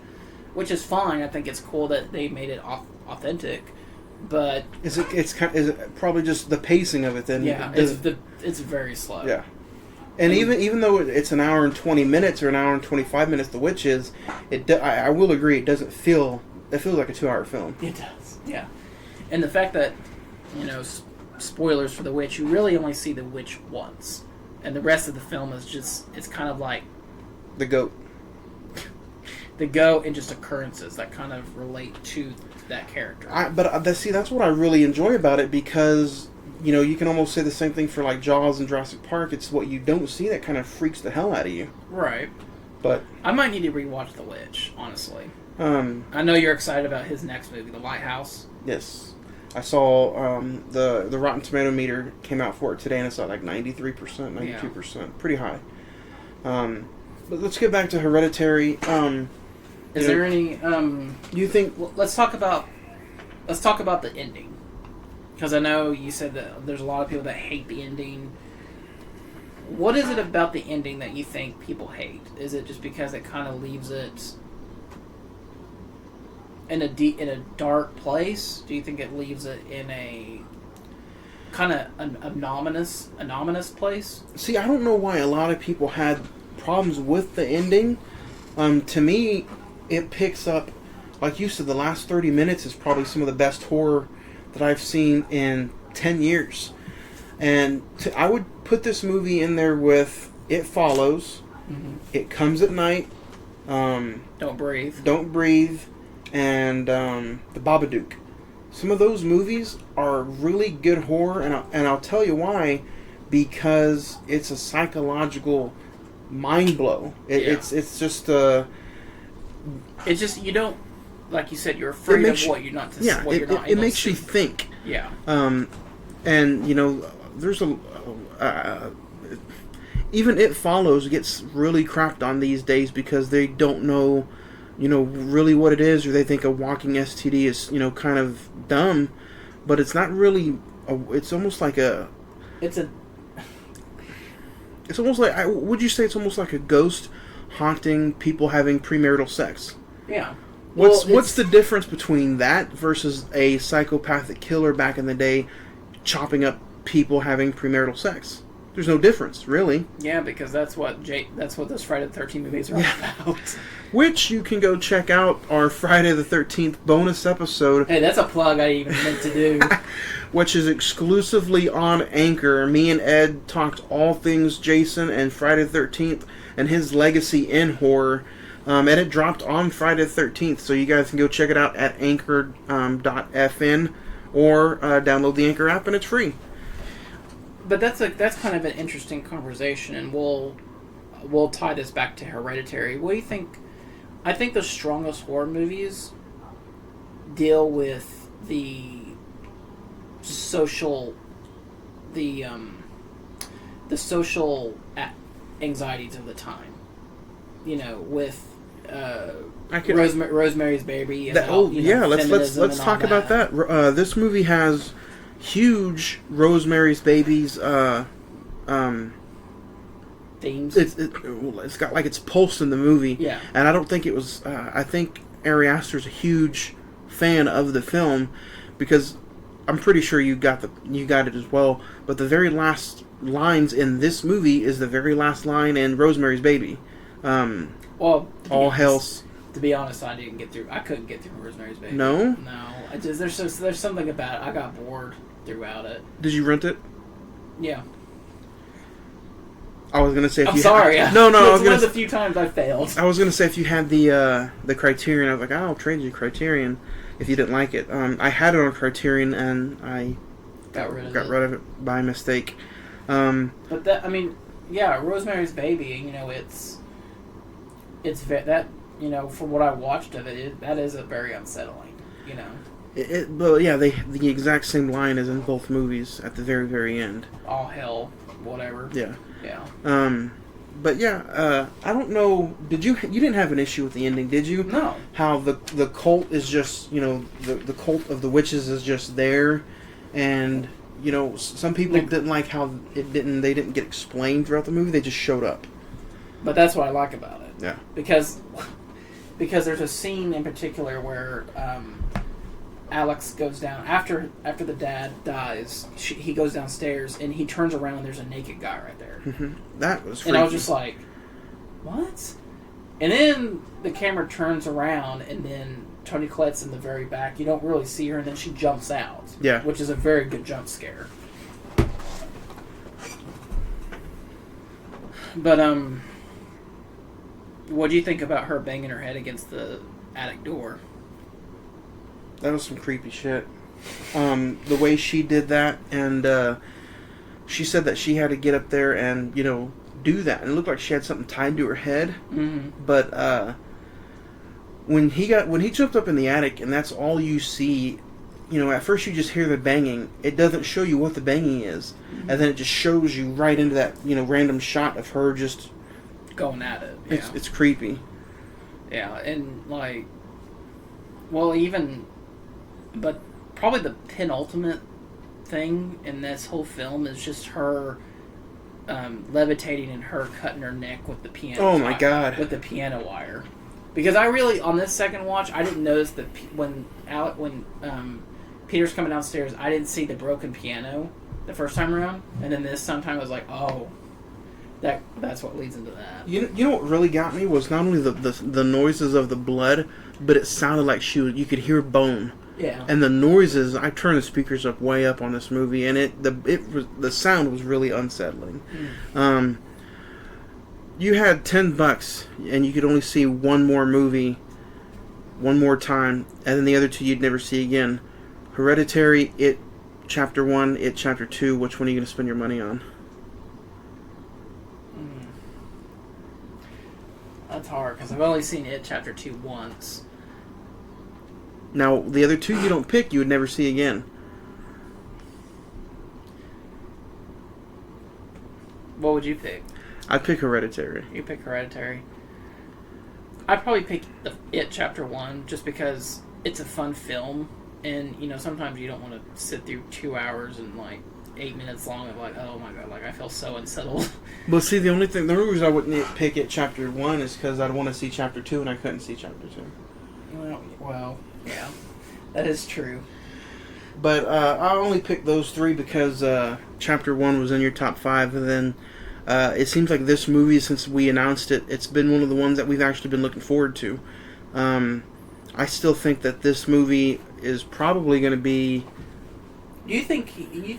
which is fine. I think it's cool that they made it authentic, but is it probably just the pacing of it then? Yeah, it's very slow. Yeah, and even though it's an hour and 20 minutes or an hour and 25 minutes, The Witch is. I will agree, it doesn't feel. It feels like a 2-hour film. It does, yeah. And the fact that, you know, spoilers for The Witch, you really only see the witch once, and the rest of the film is just, it's kind of like the goat and just occurrences that kind of relate to that character. That's what I really enjoy about it, because you know, you can almost say the same thing for like Jaws and Jurassic Park. It's what you don't see that kind of freaks the hell out of you. Right. But I might need to rewatch The Witch, honestly. I know you're excited about his next movie, The Lighthouse. Yes. I saw the Rotten Tomato meter came out for it today, and it's at like 93%, 92%. Yeah. Pretty high. But let's get back to Hereditary. Is there any... you think... Let's talk about the ending. Because I know you said that there's a lot of people that hate the ending. What is it about the ending that you think people hate? Is it just because it kind of leaves it in a dark place? Do you think it leaves it in a kind of an anomalous place? See, I don't know why a lot of people had problems with the ending. To me, it picks up, like you said, the last 30 minutes is probably some of the best horror that I've seen in 10 years. And I would put this movie in there with It Follows, It Comes at Night, Don't Breathe, and The Babadook. Some of those movies are really good horror, and I'll tell you why. Because it's a psychological mind blow. It's just it's just, you don't, like you said, you're afraid of what you're not. It makes you think. Yeah. And you know, there's even It Follows gets really crapped on these days because they don't know, you know, really what it is, or they think a walking STD is, you know, kind of dumb, but it's not really. It's almost like a. It's almost like. Would you say it's almost like a ghost haunting people having premarital sex? Yeah. What's the difference between that versus a psychopathic killer back in the day chopping up people having premarital sex? There's no difference, really. Yeah, because that's what those Friday the 13th movies are all about. Which you can go check out our Friday the 13th bonus episode. Hey, that's a plug I even meant to do. Which is exclusively on Anchor. Me and Ed talked all things Jason and Friday the 13th and his legacy in horror. And it dropped on Friday the 13th, so you guys can go check it out at anchor.fn or download the Anchor app, and it's free. But that's kind of an interesting conversation, and we'll tie this back to Hereditary. What do you think? I think the strongest horror movies deal with the social anxieties of the time. You know, with Rosemary's Baby. Let's talk about that. This movie has huge Rosemary's Baby's themes. It's got like its pulse in the movie. Yeah, and I don't think it was. I think Ari Aster's a huge fan of the film because I'm pretty sure you got it as well. But the very last lines in this movie is the very last line in Rosemary's Baby. Well, all hell. To be honest, I couldn't get through Rosemary's Baby. No. There's something about it. I got bored throughout it. Did you rent it? Yeah. I was gonna say. I'm sorry. No. It's one of the few times I failed. I was gonna say if you had the Criterion, I was like, I'll trade you Criterion if you didn't like it. I had it on Criterion and I got rid of it by mistake. But that, I mean, yeah, Rosemary's Baby. You know, it's that. You know, from what I watched of it, that is a very unsettling. You know. But yeah, the exact same line is in both movies at the very, very end. All hell, whatever. Yeah. Yeah. But yeah, I don't know. You didn't have an issue with the ending, did you? No. How the cult is just, you know, the cult of the witches is just there, and you know, some people didn't like how they didn't get explained throughout the movie. They just showed up. But that's what I like about it. Yeah. Because there's a scene in particular where Alex goes down after the dad dies. He goes downstairs and he turns around and there's a naked guy right there. Mm-hmm. That was freaky. And I was just like, what? And then the camera turns around and then Toni Collette's in the very back. You don't really see her, and then she jumps out. Yeah. Which is a very good jump scare. But what do you think about her banging her head against the attic door? That was some creepy shit. The way she did that, and she said that she had to get up there and, you know, do that. And it looked like she had something tied to her head. Mm-hmm. But when he jumped up in the attic, and that's all you see, you know, at first you just hear the banging. It doesn't show you what the banging is, mm-hmm. and then it just shows you right into that, you know, random shot of her just going at it. Yeah. It's creepy. Yeah, and like, well, but probably the penultimate thing in this whole film is just her levitating and her cutting her neck with the piano. Oh my god! With the piano wire, because I really, on this second watch, I didn't notice that when Peter's coming downstairs, I didn't see the broken piano the first time around, and then this time I was like, oh. That's what leads into that. You know what really got me was not only the noises of the blood, but it sounded like you could hear bone. Yeah. And the noises, I turned the speakers up way up on this movie, and the sound was really unsettling. Mm. You had $10, and you could only see one more movie, one more time, and then the other two you'd never see again. Hereditary, It Chapter 1, It Chapter 2. Which one are you going to spend your money on? That's hard, because I've only seen It Chapter 2 once. Now, the other two you don't pick, you would never see again. What would you pick? I'd pick Hereditary. You pick Hereditary. I'd probably pick It Chapter 1, just because it's a fun film, and, you know, sometimes you don't want to sit through 2 hours and, like, 8 minutes long of like, oh my god, like I feel so unsettled. But see, the only reason I wouldn't pick it Chapter 1 is because I'd want to see Chapter 2 and I couldn't see Chapter 2. Well, yeah, that is true. But I only picked those three because Chapter 1 was in your top 5, and then it seems like this movie, since we announced it, it's been one of the ones that we've actually been looking forward to. I still think that this movie is probably going to be... Do you think, you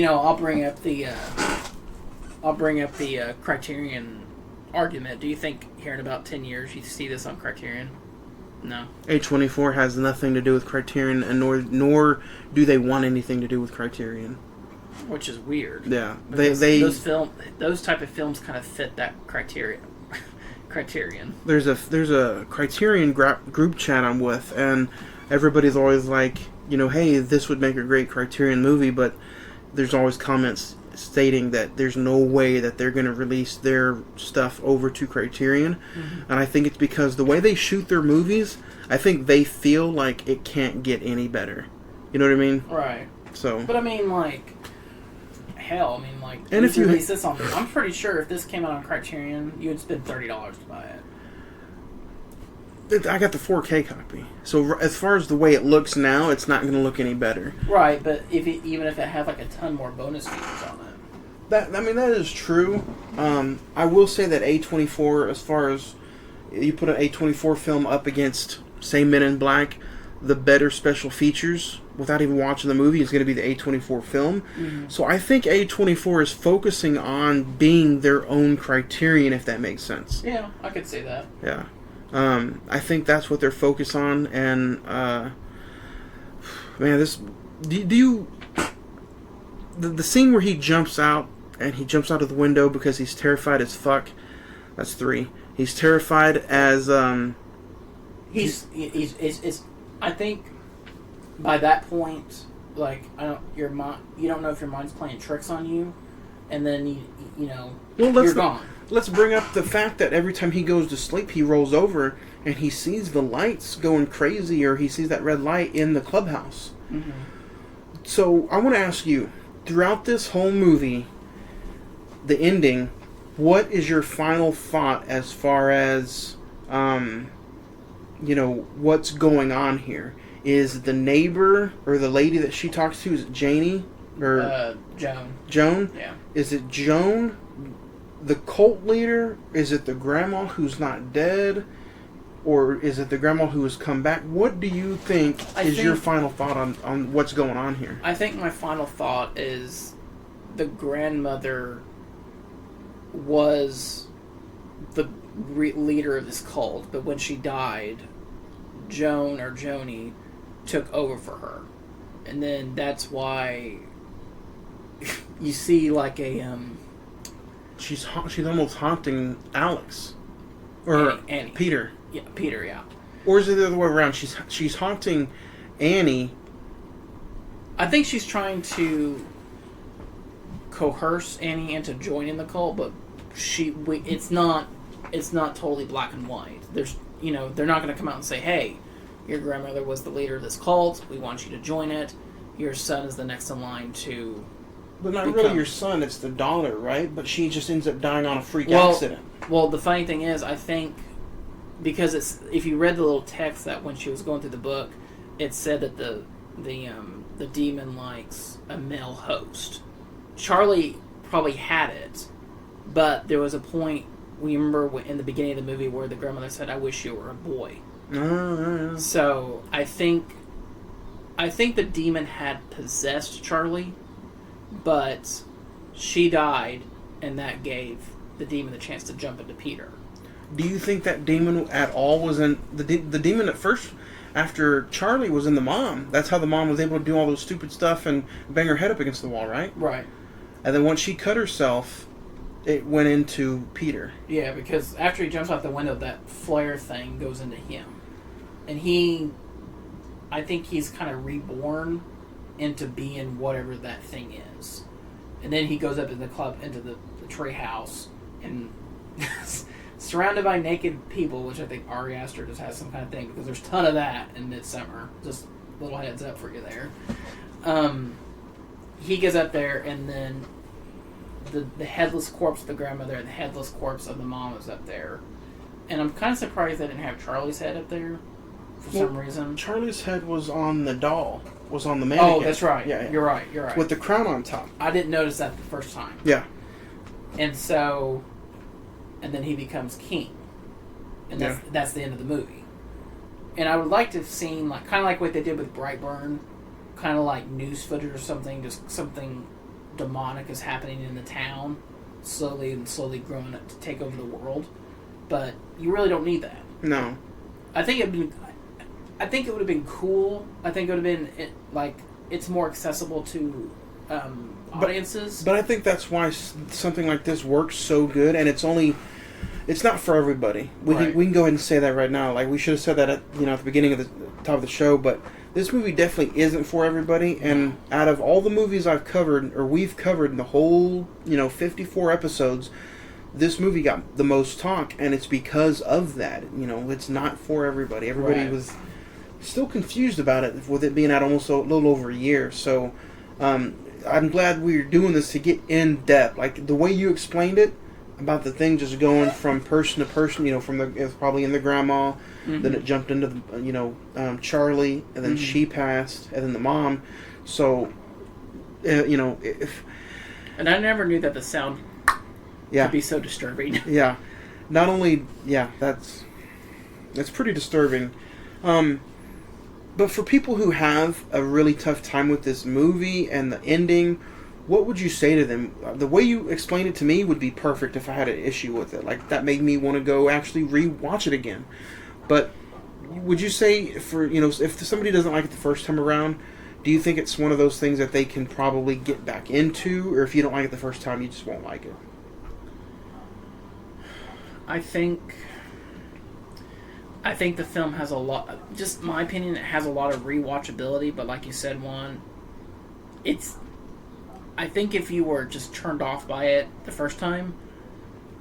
know, I'll bring up the Criterion argument, do you think here in about 10 years you see this on Criterion? No. A24 has nothing to do with Criterion, and nor do they want anything to do with Criterion. Which is weird. Yeah, Because they those type of films kind of fit that Criterion. There's a Criterion group chat I'm with, and everybody's always like, hey, this would make a great Criterion movie, but there's always comments stating that there's no way that they're going to release their stuff over to Criterion. Mm-hmm. And I think it's because the way they shoot their movies, I think they feel like it can't get any better. You know what I mean? Right. So. But I mean, like, hell, and if you release this on, I'm pretty sure if this came out on Criterion, you would spend $30 to buy it. I got the 4K copy, so as far as the way it looks now, it's not going to look any better. Right, but even if it had like a ton more bonus features on it, that is true. I will say that A24, as far as you put an A24 film up against, say, Men in Black, the better special features, without even watching the movie, is going to be the A24 film. Mm-hmm. So I think A24 is focusing on being their own Criterion, if that makes sense. Yeah, I could say that. Yeah. I think that's what they're focused on, and man, this do you the scene where he jumps out and he jumps out of the window because he's terrified as fuck. That's 3. He's terrified as he's I think by that point, like, you don't know if your mind's playing tricks on you, and then you're gone. Let's bring up the fact that every time he goes to sleep, he rolls over and he sees the lights going crazy, or he sees that red light in the clubhouse. Mm-hmm. So I want to ask you, throughout this whole movie, the ending, what is your final thought as far as, what's going on here? Is the neighbor or the lady that she talks to, is it Janie? Or Joan. Joan? Yeah. Is it Joan, the cult leader? Is it the grandma who's not dead? Or is it the grandma who has come back? What do you think is your final thought on what's going on here? I think my final thought is the grandmother was the leader of this cult, but when she died, Joan or Joni took over for her. And then that's why you see like a she's almost haunting Alex or Annie. Peter. Yeah, Peter. Yeah. Or is it the other way around? She's haunting Annie. I think she's trying to coerce Annie into joining the cult, but it's not totally black and white. There's they're not going to come out and say, hey, your grandmother was the leader of this cult, we want you to join it, your son is the next in line to But not really your son, it's the daughter, right? But she just ends up dying on a freak accident. Well, the funny thing is, I think, because if you read the little text that when she was going through the book, it said that the demon likes a male host. Charlie probably had it, but there was a point, we remember in the beginning of the movie where the grandmother said, I wish you were a boy. So I think the demon had possessed Charlie, but she died, and that gave the demon the chance to jump into Peter. Do you think that demon at all was in the demon at first? After Charlie was in the mom, that's how the mom was able to do all those stupid stuff and bang her head up against the wall, right? Right. And then once she cut herself, it went into Peter. Yeah, because after he jumps out the window, that flare thing goes into him. And I think he's kind of reborn into being whatever that thing is. And then he goes up in the club, into the tree house, and surrounded by naked people, which I think Ari Aster just has some kind of thing, because there's a ton of that in Midsummer. Just little heads up for you there. He goes up there, and then the headless corpse of the grandmother and the headless corpse of the mom is up there. And I'm kind of surprised they didn't have Charlie's head up there for some reason. Charlie's head was on the doll, was on the mannequin. Oh, that's right. Yeah, you're right. With the crown on top. I didn't notice that the first time. Yeah. And then he becomes king. And that's the end of the movie. And I would like to have seen, kind of like what they did with Brightburn, kind of like news footage or something, just something demonic is happening in the town, slowly growing to take over the world. But you really don't need that. No. I think it would have been cool. I think it would have been it's more accessible to audiences. But I think that's why something like this works so good, and it's not for everybody. We can go ahead and say that right now. Like, we should have said that at the beginning of the top of the show, but this movie definitely isn't for everybody. And out of all the movies we've covered in the whole 54 episodes, this movie got the most talk, and it's because of that. It's not for everybody. Everybody was still confused about it, with it being out almost a little over a year. So I'm glad we're doing this to get in depth. Like, the way you explained it, about the thing just going from person to person, it was probably in the grandma, then it jumped into the, Charlie, and then she passed, and then the mom. So, and I never knew that the sound could be so disturbing. Yeah, not only that's pretty disturbing. But for people who have a really tough time with this movie and the ending, what would you say to them? The way you explained it to me would be perfect if I had an issue with it. Like, that made me want to go actually re-watch it again. But would you say, if somebody doesn't like it the first time around, do you think it's one of those things that they can probably get back into? Or if you don't like it the first time, you just won't like it? I think the film has a lot, just my opinion, it has a lot of rewatchability, but like you said, I think if you were just turned off by it the first time,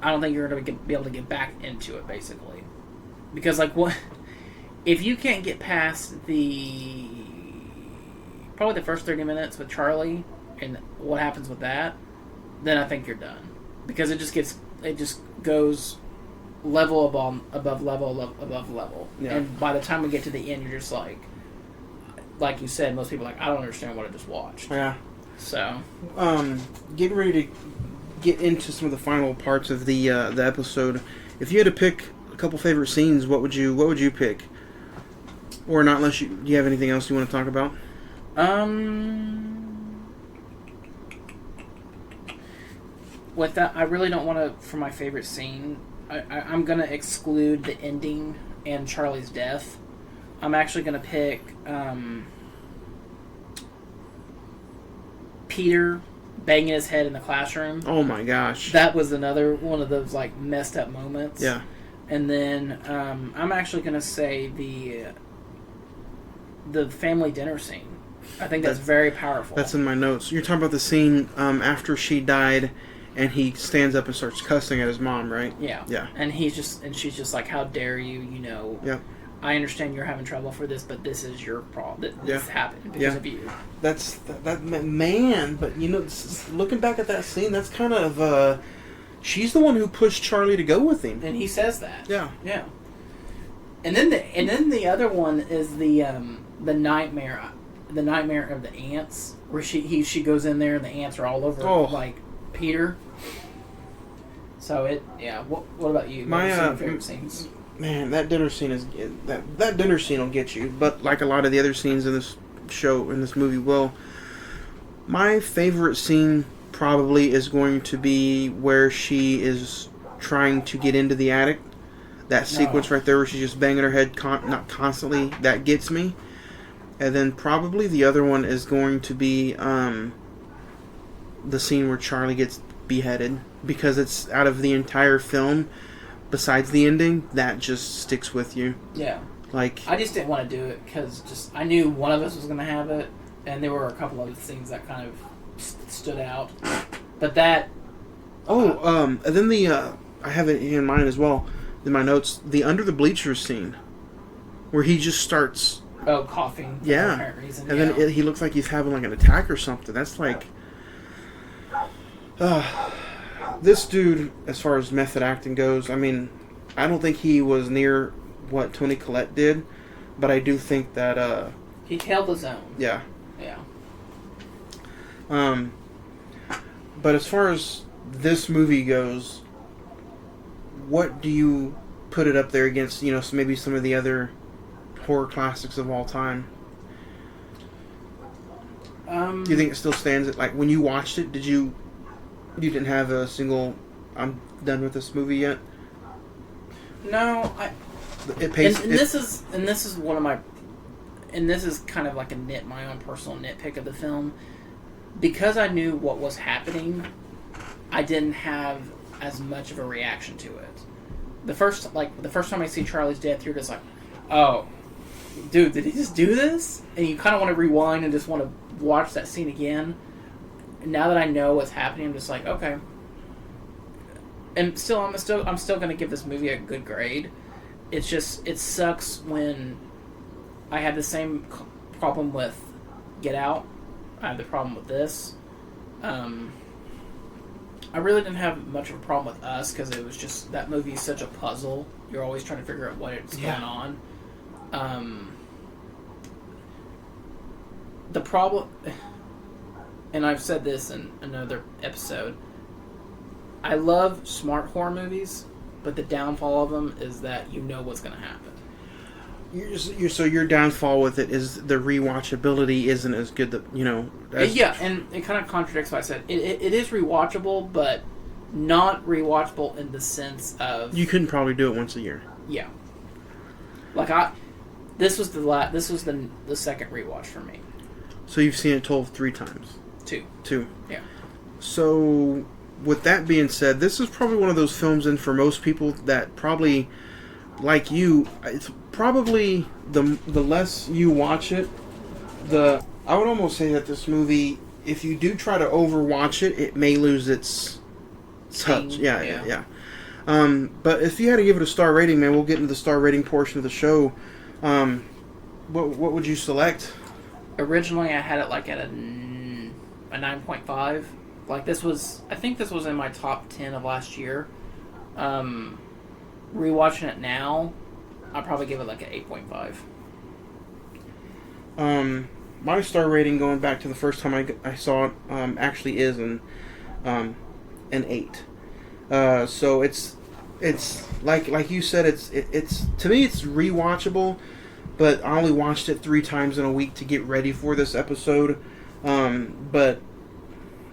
I don't think you're going to be able to get back into it, basically. Because, if you can't get past probably the first 30 minutes with Charlie and what happens with that, then I think you're done. Because it just goes level above level. Yeah. And by the time we get to the end, you're just like you said, most people are like, I don't understand what I just watched. Yeah. So, getting ready to get into some of the final parts of the episode. If you had to pick a couple favorite scenes, what would you pick? Or not, unless do you have anything else you want to talk about? With that, I really don't want to. For my favorite scene, I'm gonna exclude the ending and Charlie's death. I'm actually gonna pick Peter banging his head in the classroom. Oh my gosh. That was another one of those messed up moments. Yeah. And then I'm actually going to say the family dinner scene. I think that's very powerful. That's in my notes. You're talking about the scene after she died, and he stands up and starts cussing at his mom, right? Yeah. Yeah. And she's just like, "How dare you? Yeah. I understand you're having trouble for this, but this is your problem. This happened because of you." That man, but looking back at that scene, that's kind of she's the one who pushed Charlie to go with him, and he says that. Yeah. And then the other one is the nightmare of the ants, where she goes in there and the ants are all over Peter. So what about you? What are some of your favorite scenes? Man, that dinner scene that dinner scene will get you, but like a lot of the other scenes in this movie will. My favorite scene probably is going to be where she is trying to get into the attic. That sequence right there where she's just banging her head not constantly, that gets me. And then probably the other one is going to be the scene where Charlie gets beheaded, because it's out of the entire film, besides the ending, that just sticks with you. Yeah. I just didn't want to do it because I knew one of us was going to have it, and there were a couple other things that kind of stood out. But that... and then I have it in mind as well, in my notes, the under the bleachers scene, where he just starts... coughing for no apparent reason. And then he looks like he's having an attack or something. That's this dude, as far as method acting goes, I mean, I don't think he was near what Toni Collette did, but I do think that he held his own. Yeah. Yeah. But as far as this movie goes, what do you put it up there against? Maybe some of the other horror classics of all time. Do you think it still stands? When you watched it, did you You didn't have a single, I'm done with this movie yet? No, It pays... this is one of my, and this is kind of like my own personal nitpick of the film. Because I knew what was happening, I didn't have as much of a reaction to it. The first time I see Charlie's death, you're just like, oh, dude, did he just do this? And you kind of want to rewind and just want to watch that scene again. Now that I know what's happening, I'm just like, okay. And still, I'm still going to give this movie a good grade. It's just, it sucks when I had the same problem with Get Out. I have the problem with this. I really didn't have much of a problem with Us because it was just, that movie is such a puzzle. You're always trying to figure out what's going on. The problem, and I've said this in another episode, I love smart horror movies, but the downfall of them is that you know what's going to happen. So your downfall with it is the rewatchability isn't as good. That Yeah, and it kind of contradicts what I said. It is rewatchable, but not rewatchable in the sense of you couldn't probably do it once a year. Yeah, like this was the second rewatch for me. So you've seen it told 3 times. Two. Yeah. So with that being said, this is probably one of those films, and for most people that probably like you, it's probably the less you watch it, I would almost say that this movie, if you do try to overwatch it, it may lose its touch. Yeah. But if you had to give it a star rating, man, we'll get into the star rating portion of the show. What would you select? Originally, I had it like at a 9.5. Like I think this was in my top 10 of last year. Rewatching it now, I'd probably give it like an 8.5. My star rating going back to the first time I saw it actually is an 8. So it's like you said, it's to me it's rewatchable, but I only watched it 3 times in a week to get ready for this episode. But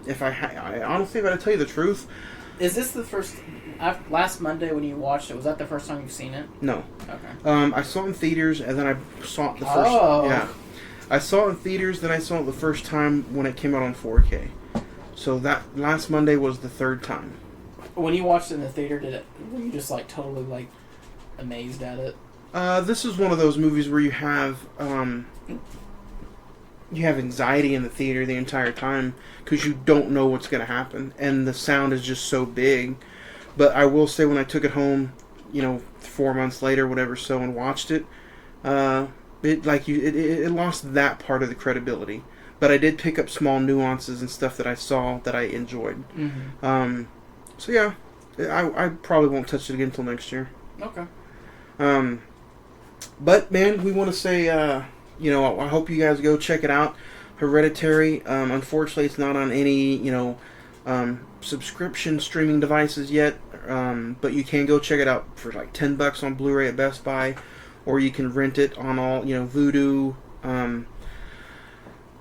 if I honestly, if I tell you the truth, is this the first? Last Monday when you watched it, was that the first time you've seen it? No. Okay. I saw it in theaters, and then I saw it the first. Oh. Yeah. I saw it in theaters, then I saw it the first time when it came out on 4K. So that last Monday was the 3rd time. When you watched it in the theater, were you just like totally like amazed at it? This is one of those movies where you have anxiety in the theater the entire time because you don't know what's going to happen, and the sound is just so big. But I will say, when I took it home, 4 months later, whatever, and watched it, it lost that part of the credibility. But I did pick up small nuances and stuff that I saw that I enjoyed. Mm-hmm. So yeah, I probably won't touch it again until next year. Okay. But man, we want to say, I hope you guys go check it out. Hereditary. Unfortunately, it's not on any, subscription streaming devices yet. But you can go check it out for like $10 on Blu-ray at Best Buy, or you can rent it on all, Vudu,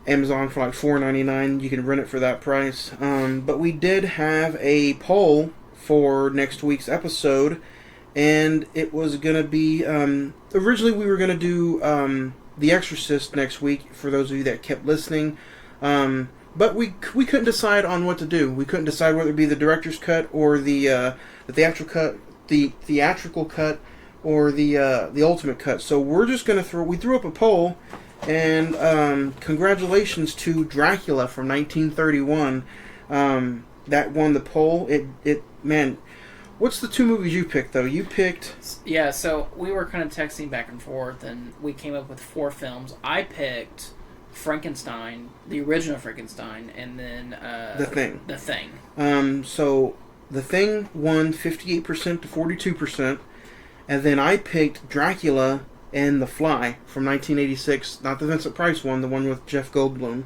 Amazon for like $4.99. You can rent it for that price. But we did have a poll for next week's episode, and it was gonna be originally we were gonna do The Exorcist next week for those of you that kept listening. But we couldn't decide on what to do. We couldn't decide whether it be the director's cut or the theatrical cut, or the ultimate cut. So we're just gonna threw up a poll, and congratulations to Dracula from 1931. That won the poll. It man, what's the 2 movies you picked though? You picked So we were kind of texting back and forth, and we came up with 4 films. I picked Frankenstein, the original Frankenstein, and then The Thing. The Thing. So The Thing won 58% to 42%, and then I picked Dracula and The Fly from 1986. Not the Vincent Price one, the one with Jeff Goldblum.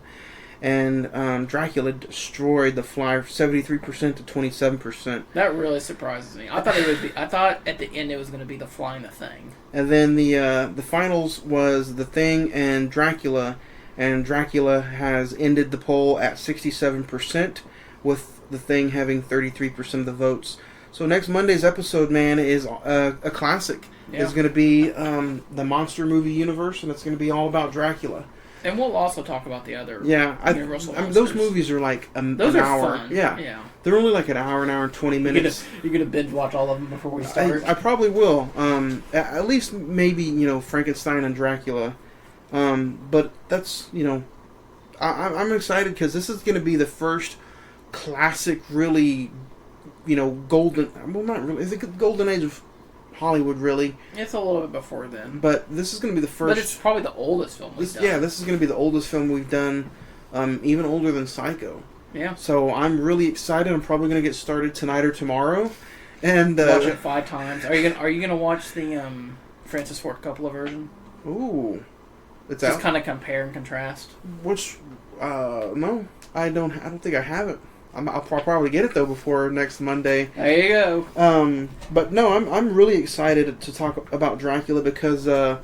And Dracula destroyed The Fly 73% to 27%. That really surprises me. I thought at the end it was going to be The Fly and The Thing. And then the finals was The Thing and Dracula has ended the poll at 67%, with The Thing having 33% of the votes. So next Monday's episode, man, is a classic. Yeah. It's going to be the monster movie universe, and it's going to be all about Dracula. And we'll also talk about the other Universal I mean, monsters. those movies are like Those an are hour. fun. Yeah. Yeah. They're only like an hour and 20 minutes. You're gonna binge watch all of them before we start. I probably will. At least maybe, Frankenstein and Dracula. But that's, I'm excited because this is going to be the first classic, really, golden. Well, not really. Is it the golden age of Hollywood, really? It's a little bit before then. But this is going to be the first. But it's probably the oldest film we've done. Yeah, this is going to be the oldest film we've done, even older than Psycho. Yeah. So I'm really excited. I'm probably going to get started tonight or tomorrow, and watch it 5 times. Are you gonna watch the Francis Ford Coppola version? Ooh, it's Just out. kind of compare and contrast. Which, no, I don't think I have it. I'll probably get it though before next Monday. There you go. But no, I'm really excited to talk about Dracula because there's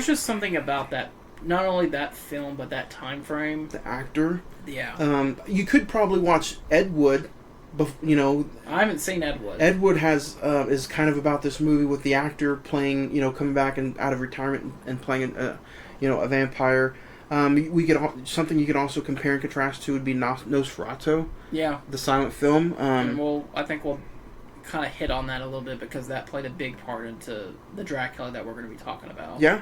just something about that. Not only that film, but that time frame. the actor. Yeah. You could probably watch Ed Wood. I haven't seen Ed Wood. Ed Wood is kind of about this movie with the actor playing, coming back and out of retirement and playing, a vampire. Something you could also compare and contrast to would be Nosferatu, Yeah. the silent film. And I think we'll kind of hit on that a little bit because that played a big part into the Dracula that we're going to be talking about. Yeah.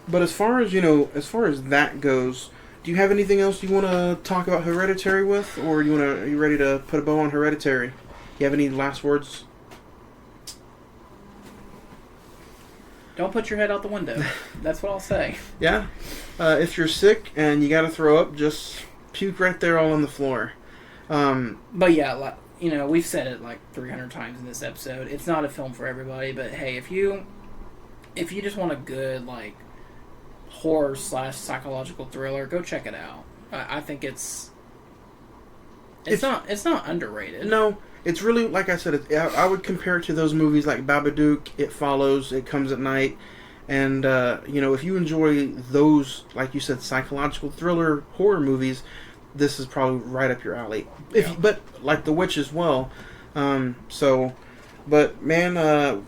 But as far as that goes, do you have anything else you want to talk about Hereditary with, or are you ready to put a bow on Hereditary? Do you have any last words? Don't put your head out the window. That's what I'll say. Yeah. If you're sick and you got to throw up, just puke right there all on the floor. But yeah, we've said it like 300 times in this episode. It's not a film for everybody, but hey, if you just want a good horror / psychological thriller, go check it out. I think it's not underrated. No, it's really, like I said, I would compare it to those movies like Babadook, It Follows, It Comes at Night, and if you enjoy those, like you said, psychological thriller horror movies, this is probably right up your alley. But like The Witch as well. But man,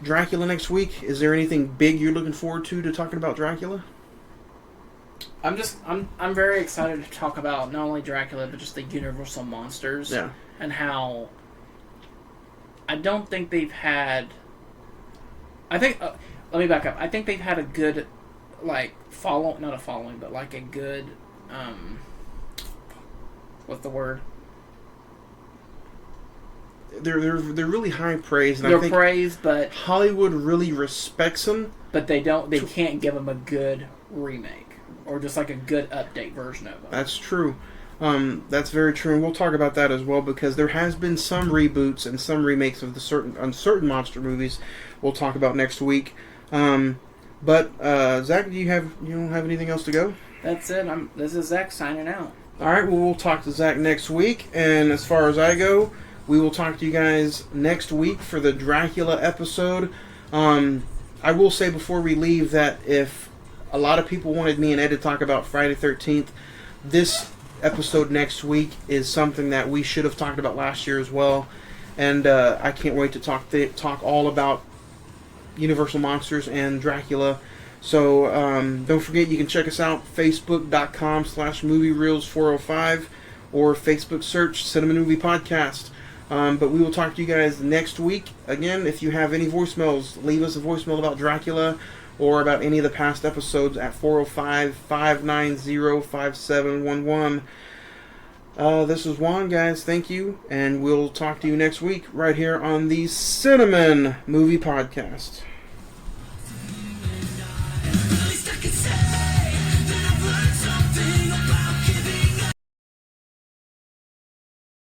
Dracula next week. Is there anything big you're looking forward to talking about Dracula? I'm very excited to talk about not only Dracula but just the Universal monsters. Yeah. And how I don't think they've had. I think let me back up. I think they've had a good not a following, but like a good what's the word? They're really high praise. And They're I think praised, but Hollywood really respects them. But they don't. They can't give them a good remake or just like a good update version of them. That's true. That's very true, and we'll talk about that as well because there has been some reboots and some remakes of certain monster movies. We'll talk about next week. But Zach, do you don't have anything else to go? That's it. This is Zach signing out. All right. Well, we'll talk to Zach next week, and as far as I go, we will talk to you guys next week for the Dracula episode. I will say before we leave that if a lot of people wanted me and Ed to talk about Friday 13th, this episode next week is something that we should have talked about last year as well, and I can't wait to talk all about Universal Monsters and Dracula. So don't forget, you can check us out, facebook.com/moviereels405 or Facebook search Cine-Men Movie Podcast. But we will talk to you guys next week. Again, if you have any voicemails, leave us a voicemail about Dracula or about any of the past episodes at 405-590-5711. This is Juan, guys. Thank you, and we'll talk to you next week right here on the Cine-Men Movie Podcast.